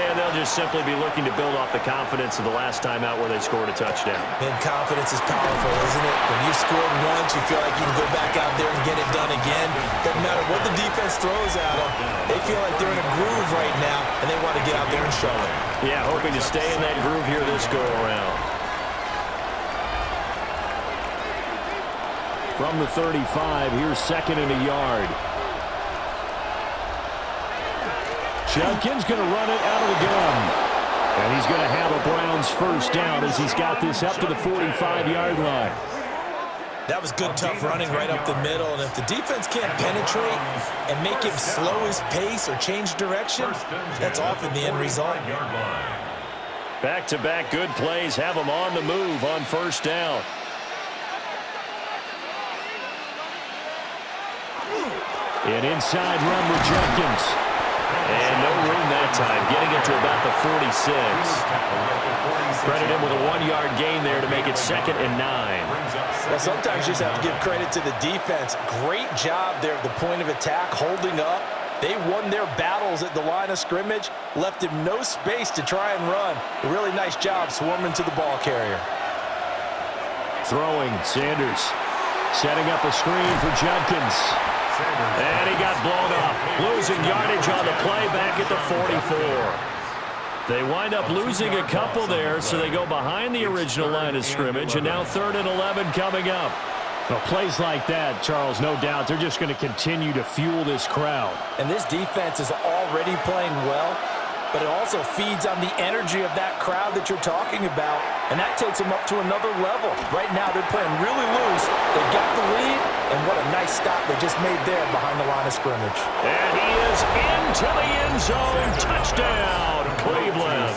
And they'll just simply be looking to build off the confidence of the last time out where they scored a touchdown.
And confidence is powerful, isn't it? When you scored once, you feel like you can go back out there and get it done again. Doesn't matter what the defense throws at them. They feel like they're in a groove right now, and they want to get out there and show it.
Yeah, hoping to stay in that groove here this go-around.
From the 35, here's second and a yard. Judkins going to run it out of the gun. And he's going to have a Browns first down as he's got this up to the 45-yard line.
That was good, tough running right up the middle. And if the defense can't penetrate and make him slow his pace or change direction, that's often the end result.
Back-to-back good plays have them on the move on first down.
An inside run with Judkins.
And no room that time, getting it to about the 46. Credit him with a 1-yard gain there to make it 2nd and 9.
Well, sometimes you just have to give credit to the defense. Great job there at the point of attack, holding up. They won their battles at the line of scrimmage, left him no space to try and run. A really nice job swarming to the ball carrier.
Throwing, Sanders. Setting up a screen for Judkins.
And he got blown up, losing yardage on the play back at the 44.
They wind up losing a couple there, so they go behind the original line of scrimmage, and now 3rd and 11 coming up. Well, plays like that, Charles, no doubt, they're just going to continue to fuel this crowd.
And this defense is already playing well, but it also feeds on the energy of that crowd that you're talking about, and that takes them up to another level. Right now, they're playing really loose. They've got the lead, and what a nice stop they just made there behind the line of scrimmage.
And he is into the end zone. Touchdown, Cleveland.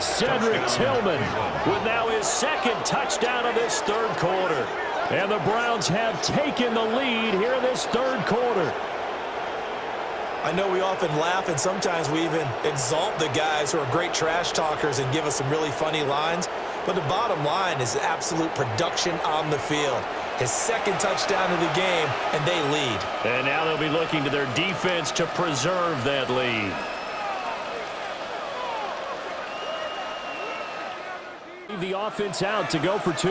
Cedric Tillman with now his 2nd touchdown of this 3rd quarter. And the Browns have taken the lead here in this 3rd quarter.
I know we often laugh, and sometimes we even exalt the guys who are great trash talkers and give us some really funny lines. But the bottom line is absolute production on the field. His 2nd touchdown of the game, and they lead.
And now they'll be looking to their defense to preserve that lead.
The offense out to go for 2.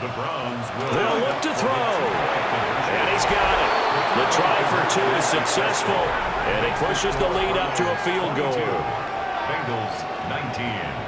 The Browns will
They'll look to throw. And he's got it. The try for 2 is successful, and it pushes the lead up to a field goal.
Bengals 19.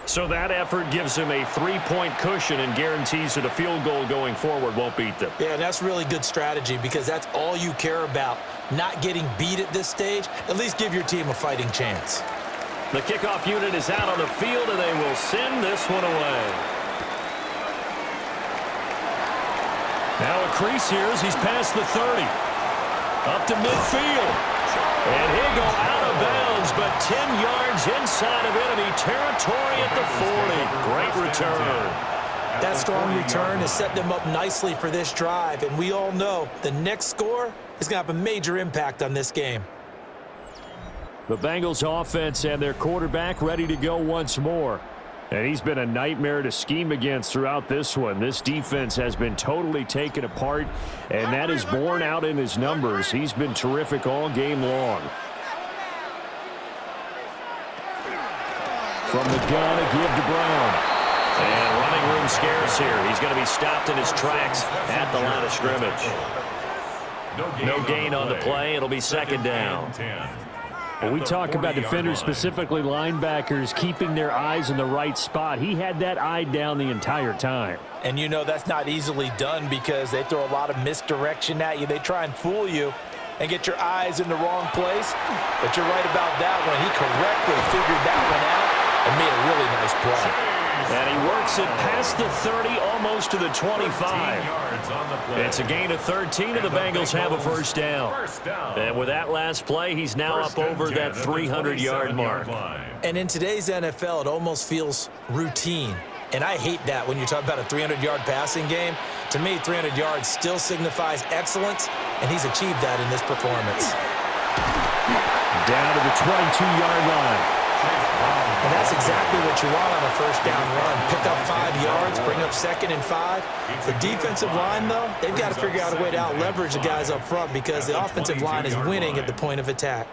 So that effort gives him a 3-point cushion and guarantees that a field goal going forward won't beat them.
Yeah, and that's really good strategy because that's all you care about. Not getting beat at this stage. At least give your team a fighting chance.
The kickoff unit is out on the field, and they will send this one away.
Now a crease here as he's past the 30. Up to midfield.
And he'll go out of bounds, but 10 yards inside of enemy territory at the 40. Great return.
That strong return has set them up nicely for this drive, and we all know the next score is going to have a major impact on this game.
The Bengals offense and their quarterback ready to go once more. And he's been a nightmare to scheme against throughout this one. This defense has been totally taken apart, and that is borne out in his numbers. He's been terrific all game long. From the gun, a give to Brown.
And running room scarce here. He's going to be stopped in his tracks at the line of scrimmage. No gain on the play. It'll be 2nd down.
When we talk about defenders, specifically linebackers, keeping their eyes in the right spot, he had that eye down the entire time.
And you know that's not easily done because they throw a lot of misdirection at you. They try and fool you. and get your eyes in the wrong place. But you're right about that one. He correctly figured that one out and made a really nice play.
And he works it past the 30, almost to the 25. It's a gain of 13, and the Bengals have a first down. And with that last play, he's now up over that 300-yard mark.
And in today's NFL, it almost feels routine. And I hate that when you talk about a 300-yard passing game. To me, 300 yards still signifies excellence, and he's achieved that in this performance.
Down to the 22-yard line.
And that's exactly what you want on a first down run. Pick up 5 yards, bring up 2nd and 5. The defensive line, though, they've got to figure out a way to out-leverage the guys up front because the offensive line is winning at the point of attack.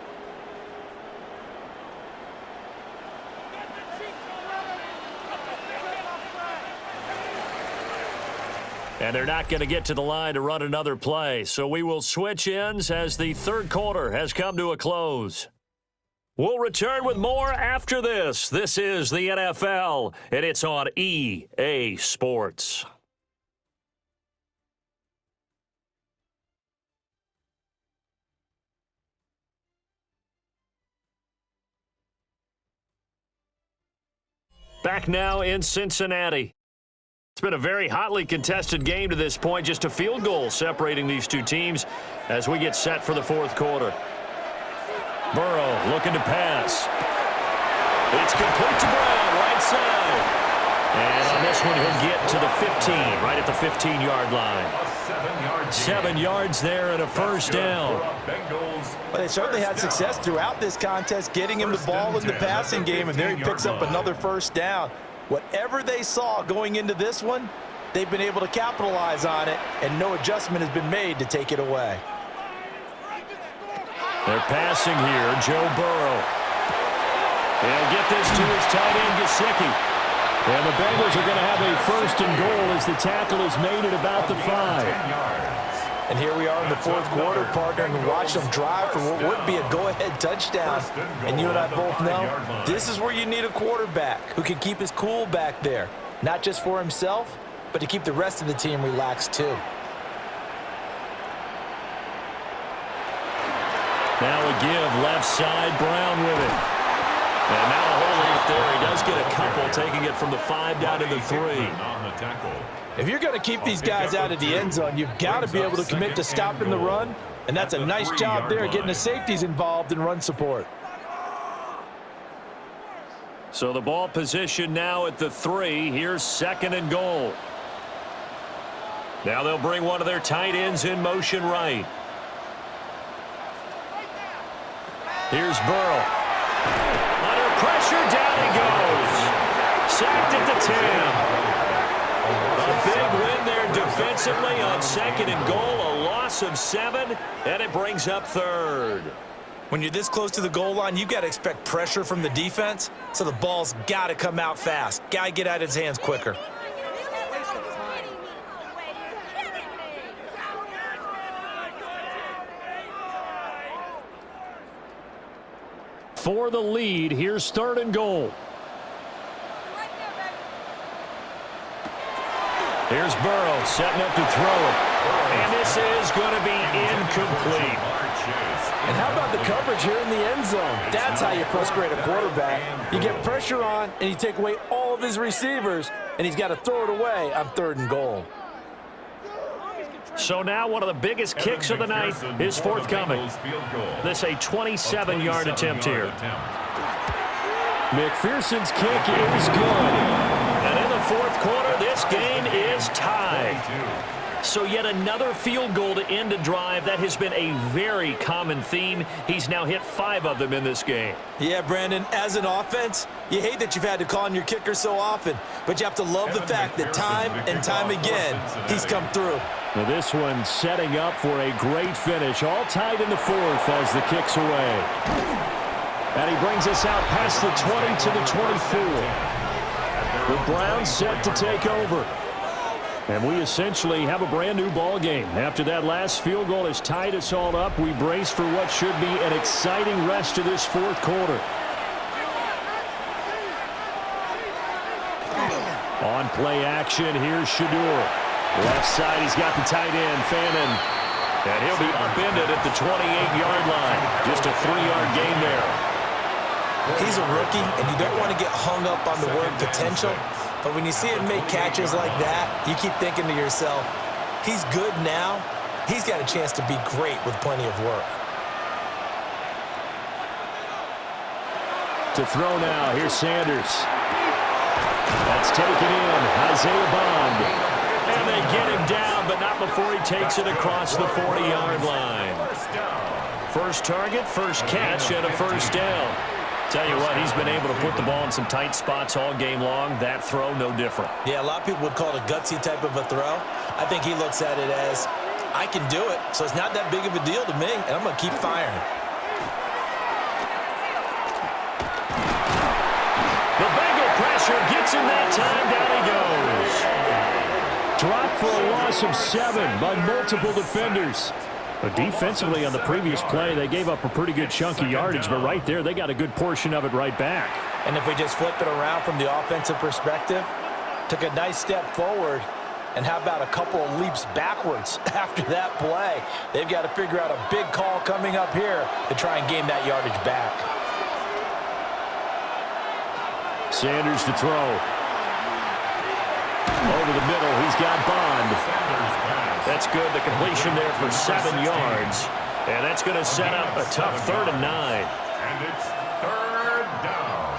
And they're not going to get to the line to run another play. So we will switch ends as the third quarter has come to a close. We'll return with more after this. This is the NFL, and it's on EA Sports. Back now in Cincinnati. It's been a very hotly contested game to this point. Just a field goal separating these two teams as we get set for the fourth quarter. Burrow looking to pass. It's complete to Brown, right side. And on this one, he'll get to the 15, right at the 15-yard line. 7 yards there and a first down.
Well, they certainly had success throughout this contest, getting him the ball in the passing game, and there he picks up another first down. Whatever they saw going into this one, they've been able to capitalize on it, and no adjustment has been made to take it away.
They're passing here, Joe Burrow. He'll get this to his tight end, Gesicki. And the Bengals are going to have a first and goal as the tackle is made at about the 5.
And here we are in the fourth quarter, partner, and watch them drive for what would be a go-ahead touchdown. And you and I both know this is where you need a quarterback who can keep his cool back there, not just for himself, but to keep the rest of the team relaxed too.
Now a give, left side, Brown with it. And now a hole left there. He does get a couple, taking it from the 5 down to the 3.
If you're going to keep these guys out of the end zone, you've got to be able to commit to stopping the run, and that's a nice job there getting the safeties involved in run support.
So the ball position now at the 3. Here's 2nd and goal. Now they'll bring one of their tight ends in motion right. Here's Burrow. Under pressure, down he goes. Sacked at the 10. A big win there defensively on 2nd and goal. A loss of 7, and it brings up 3rd.
When you're this close to the goal line, you've got to expect pressure from the defense, so the ball's got to come out fast. Got to get out of his hands quicker.
For the lead, here's 3rd and goal. Here's Burrow setting up to throw it. And this is going to be incomplete.
And how about the coverage here in the end zone? That's how you frustrate a quarterback. You get pressure on, and you take away all of his receivers, and he's got to throw it away on 3rd and goal.
So now one of the biggest kicks of the night is forthcoming. This a 27-yard attempt here. McPherson's kick is good. And in the fourth quarter, this game is tied. So yet another field goal to end a drive. That has been a very common theme. He's now hit 5 of them in this game.
Yeah, Brandon, as an offense, you hate that you've had to call on your kicker so often, but you have to love the fact that time and time again, he's come through.
Now this one setting up for a great finish. All tied in the 4th as the kick's away. And he brings us out past the 20 to the 24. The Browns set to take over. And we essentially have a brand new ball game. After that last field goal has tied us all up, we brace for what should be an exciting rest of this fourth quarter. On play action, here's Shador. Left side, he's got the tight end, Fannin.
And he'll be upended at the 28-yard line. Just a 3-yard gain there.
He's a rookie, and you don't want to get hung up on the word potential. But when you see him make catches like that, you keep thinking to yourself, he's good now. He's got a chance to be great with plenty of work.
To throw now, here's Sanders. That's taken in, Isaiah Bond.
And they get him down, but not before he takes it across the 40-yard line. First target, first catch, and a first down. Tell you what, he's been able to put the ball in some tight spots all game long. That throw, no different.
Yeah, a lot of people would call it a gutsy type of a throw. I think he looks at it as, I can do it, so it's not that big of a deal to me, and I'm going to keep firing.
The Bengal pressure gets him that time. Down he goes.
Dropped for a loss of 7 by multiple defenders. But defensively on the previous play, they gave up a pretty good chunk of yardage, but right there, they got a good portion of it right back.
And if we just flip it around from the offensive perspective, took a nice step forward, and how about a couple of leaps backwards after that play? They've got to figure out a big call coming up here to try and gain that yardage back.
Sanders to throw. Over the middle, he's got Bond.
That's good. The completion there for 7 yards. And that's going to set up a tough 3rd and 9.
And it's 3rd down.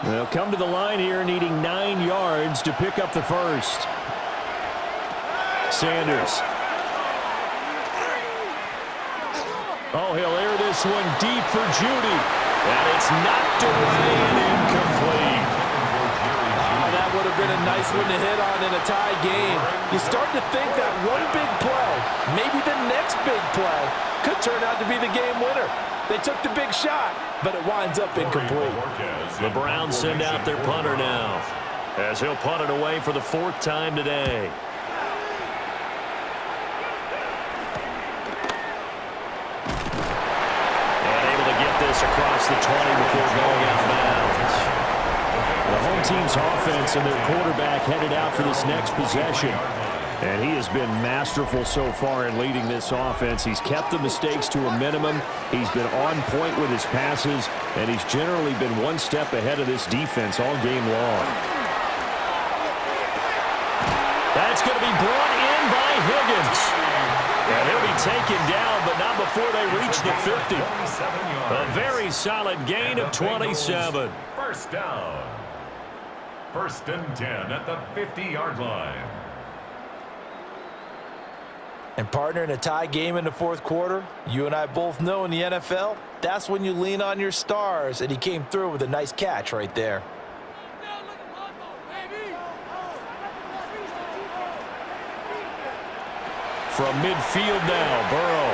They'll come to the line here needing 9 yards to pick up the first. Sanders. Oh, he'll air this one deep for Judy.
And it's knocked away and incomplete.
Oh, that would have been a nice one to hit on in a tie game. You start to think that one big play, maybe the next big play, could turn out to be the game winner. They took the big shot, but it winds up incomplete.
The Browns send out their punter now, as he'll punt it away for the 4th time today. Across the 20 before going out of bounds.
The home team's offense and their quarterback headed out for this next possession. And he has been masterful so far in leading this offense. He's kept the mistakes to a minimum. He's been on point with his passes, and he's generally been one step ahead of this defense all game long.
That's going to be brought in by Higgins. And he'll be taken down, but not before they reach the 50. A very solid gain of 27.
First down. 1st and 10 at the 50-yard line.
And partner, in a tie game in the 4th quarter, you and I both know in the NFL, that's when you lean on your stars, and he came through with a nice catch right there.
From midfield now, Burrow.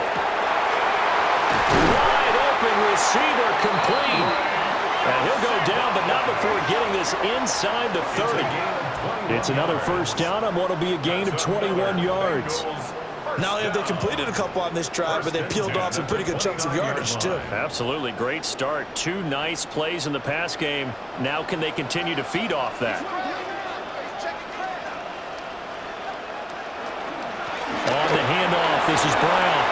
Wide open receiver complete. And he'll go down, but not before getting this inside the 30.
It's another first down on what will be a gain of 21 yards.
Not only have they completed a couple on this drive, but they peeled off some pretty good chunks of yardage, too.
Absolutely. Great start. 2 nice plays in the pass game. Now can they continue to feed off that?
On the handoff, this is Brown.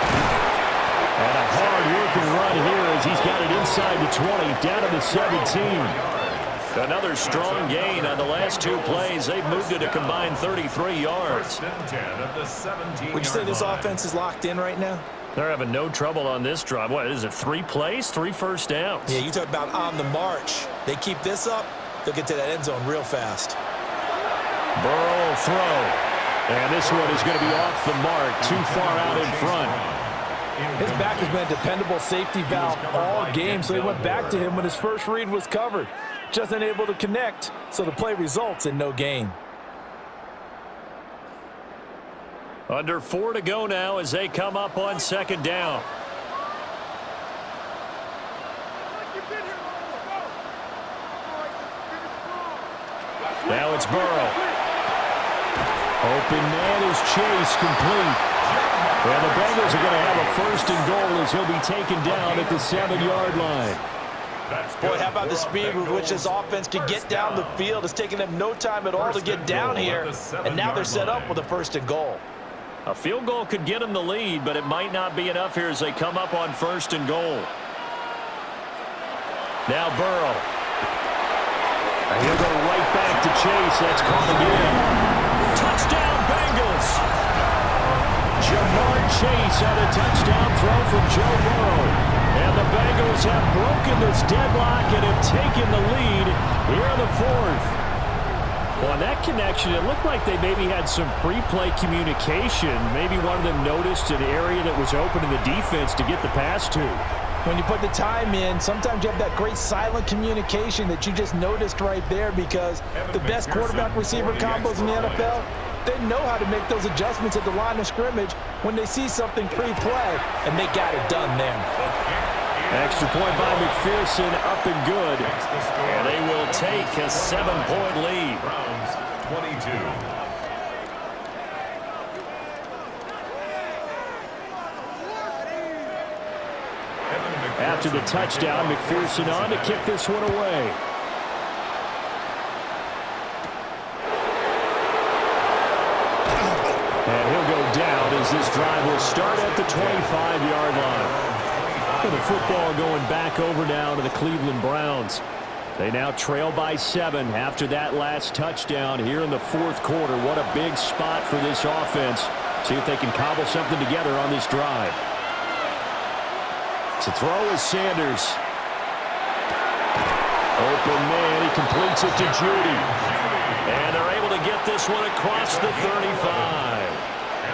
And a hard-working run here as he's got it inside the 20, down to the 17.
Another strong gain on the last 2 plays. They've moved it a combined 33 yards.
1st and 10 at the 17-yard
Would you say this
line.
offense is locked in right now?
They're having no trouble on this drive. What is it, 3 plays, 3 first downs?
Yeah, you talk about on the march. They keep this up, they'll get to that end zone real fast.
Burrow throw. And this one is going to be off the mark, too far out in front.
His back has been a dependable safety valve all game, so he went back to him when his first read was covered. Just unable to connect, so the play results in no gain.
Under 4 to go now as they come up on 2nd down.
Now it's Burrow. Open man is Chase, complete. And the Bengals are going to have a 1st and goal as he'll be taken down at the 7-yard line.
Boy, how about the speed with which this offense can get down the field? It's taking them no time at all to get down here, and now they're set up with a 1st and goal.
A field goal could get them the lead, but it might not be enough here as they come up on 1st and goal. Now Burrow. And he'll go right back to Chase. That's caught again. Touchdown, Bengals. Jamar Chase on a touchdown throw from Joe Burrow. And the Bengals have broken this deadlock and have taken the lead here in the 4th. Well, on that connection, it looked like they maybe had some pre-play communication. Maybe one of them noticed an area that was open in the defense to get the pass to.
When you put the time in, sometimes you have that great silent communication that you just noticed right there, because the best quarterback-receiver combos in the NFL, they know how to make those adjustments at the line of scrimmage when they see something pre-play, and they got it done there.
Extra point by McPherson, up and good. And they will take a 7-point lead.
Browns 22.
After the touchdown, McPherson on to kick this one away. And he'll go down as this drive will start at the 25-yard line. The football going back over now to the Cleveland Browns. They now trail by 7 after that last touchdown here in the 4th quarter. What a big spot for this offense. See if they can cobble something together on this drive. To throw is Sanders. Open man, he completes it to Judy. And they're able to get this one across the 35.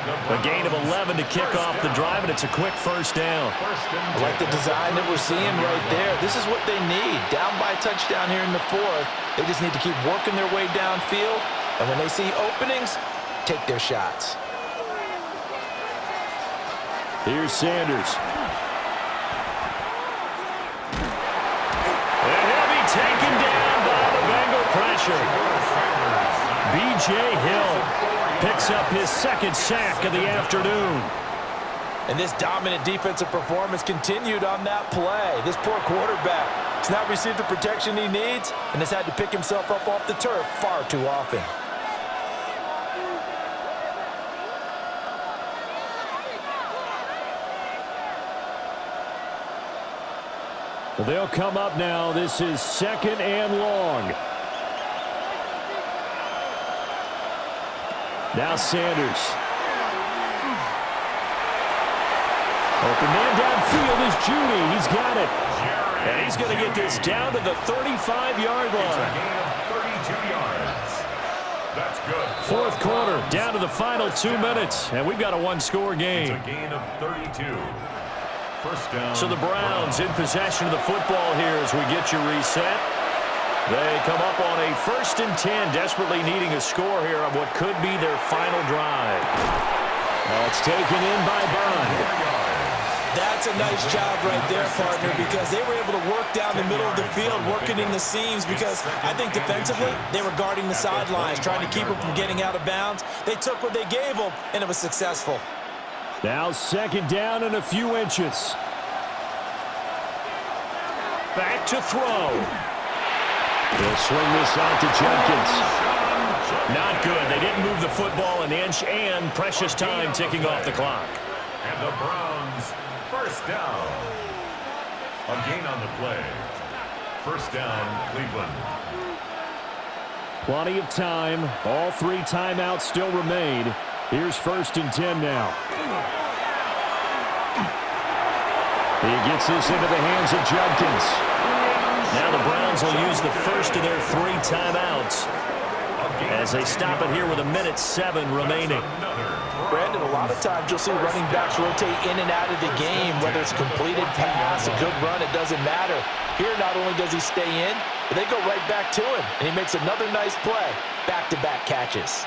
A gain of 11 to kick off the drive, and it's a quick 1st down.
I like the design that we're seeing right there. This is what they need. Down by a touchdown here in the 4th. They just need to keep working their way downfield, and when they see openings, take their shots.
Here's Sanders. And he'll be taken down by the Bengal pressure. B.J. Hill picks up his 2nd sack of the afternoon.
And this dominant defensive performance continued on that play. This poor quarterback has not received the protection he needs and has had to pick himself up off the turf far too often.
Well, they'll come up now. This is 2nd and long. Now Sanders. Open man downfield is Judy. He's got it. And he's going to get this down to the 35-yard line.
It's a gain of 32 yards. That's good.
4th quarter, down to the final 2 minutes. And we've got a 1-score game.
It's a gain of 32. 1st down.
So the Browns in possession of the football here as we get you reset. They come up on a 1st and 10, desperately needing a score here on what could be their final drive. It's taken in by Bond.
That's a nice job right there, partner, because they were able to work down the middle of the field, working in the seams, because I think defensively they were guarding the sidelines, trying to keep them from getting out of bounds. They took what they gave them, and it was successful.
Now 2nd down and a few inches. Back to throw. They'll swing this out to Jenkins. Not good. They didn't move the football an inch, and precious time ticking off the clock.
And the Browns, 1st down. A gain on the play. 1st down, Cleveland.
Plenty of time. All 3 timeouts still remain. Here's 1st and 10 now. He gets this into the hands of Judkins. Now the Browns will use the first of their 3 timeouts as they stop it here with 1:07 remaining.
Brandon, a lot of times you'll see running backs rotate in and out of the game, whether it's a completed pass, a good run, it doesn't matter. Here, not only does he stay in, but they go right back to him, and he makes another nice play. Back-to-back catches.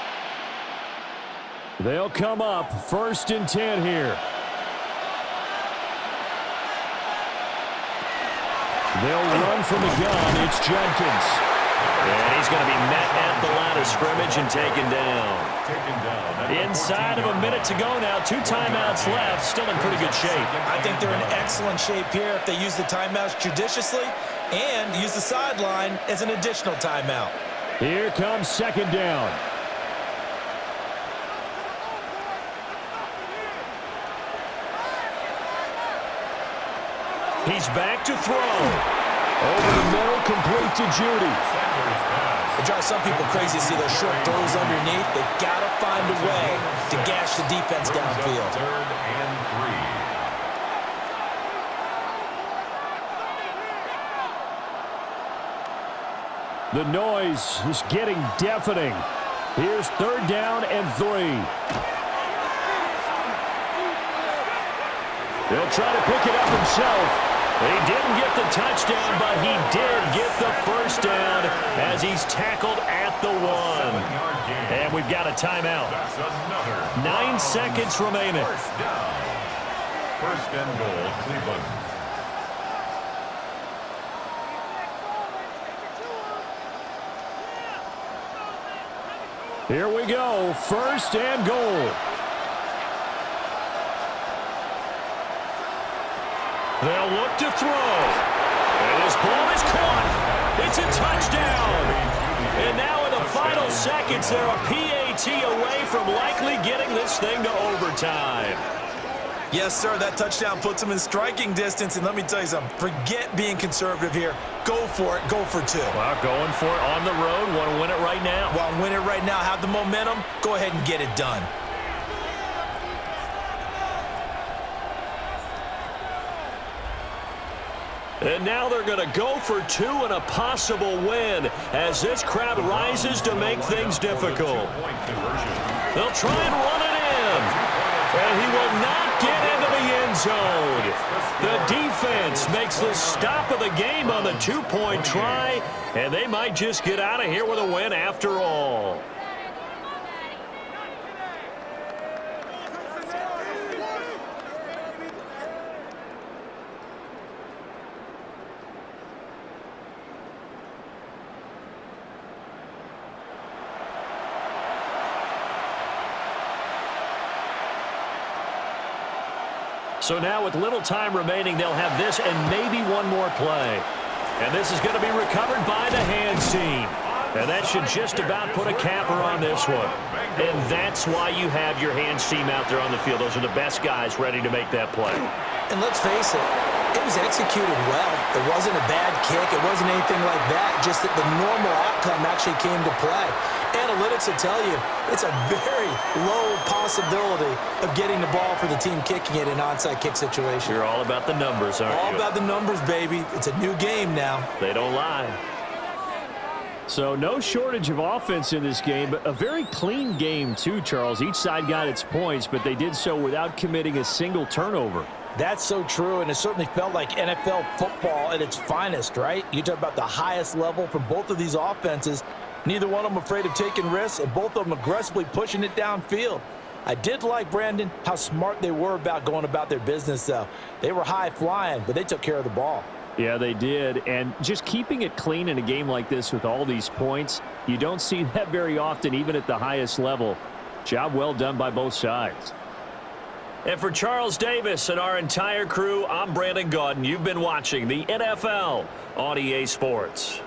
They'll come up 1st and 10 here. They'll run from the gun. It's Jenkins. And he's going to be met at the line of scrimmage and taken down. Inside of a minute to go now. 2 timeouts left. Still in pretty good shape.
I think they're in excellent shape here. If they use the timeouts judiciously, and use the sideline as an additional timeout.
Here comes second down. He's back to throw. Over the middle, complete to Judy.
It drives some people crazy to see those short throws underneath. They've got to find a way to gash the defense downfield.
3rd and 3.
The noise is getting deafening. Here's 3rd down and 3. He'll try to pick it up himself. He didn't get the touchdown, but he did get the first down as he's tackled at the 1. And we've got a timeout. 9 seconds remaining.
First down. 1st and goal, Cleveland.
Here we go. 1st and goal. They'll look to throw. And his ball is caught. It's a touchdown. And now in the final seconds, they're a PAT away from likely getting this thing to overtime.
Yes, sir, that touchdown puts them in striking distance. And let me tell you something, forget being conservative here. Go for it. Go for 2.
Well, going for it on the road. Want to win it right now.
Want to win it right now, have the momentum, go ahead and get it done.
And now they're going to go for 2 and a possible win as this crowd rises to make things difficult. They'll try and run it in. And he will not get into the end zone. The defense makes the stop of the game on the 2-point try, and they might just get out of here with a win after all. So now with little time remaining, they'll have this and maybe one more play. And this is going to be recovered by the hands team. And that should just about put a capper on this one. And that's why you have your hands team out there on the field. Those are the best guys ready to make that play.
And let's face it, it was executed well. It wasn't a bad kick. It wasn't anything like that. Just that the normal outcome actually came to play. Analytics will tell you it's a very low possibility of getting the ball for the team kicking it in an onside kick situation.
You're all about the numbers, aren't you?
All about the numbers, baby. It's a new game now.
They don't lie.
So no shortage of offense in this game, but a very clean game too, Charles. Each side got its points, but they did so without committing a single turnover.
That's so true, and it certainly felt like NFL football at its finest, right? You talk about the highest level from both of these offenses. Neither one of them afraid of taking risks, and both of them aggressively pushing it downfield. I did like, Brandon, how smart they were about going about their business, though. They were high-flying, but they took care of the ball.
Yeah, they did, and just keeping it clean in a game like this with all these points, you don't see that very often, even at the highest level. Job well done by both sides.
And for Charles Davis and our entire crew, I'm Brandon Gaudin. You've been watching the NFL on EA Sports.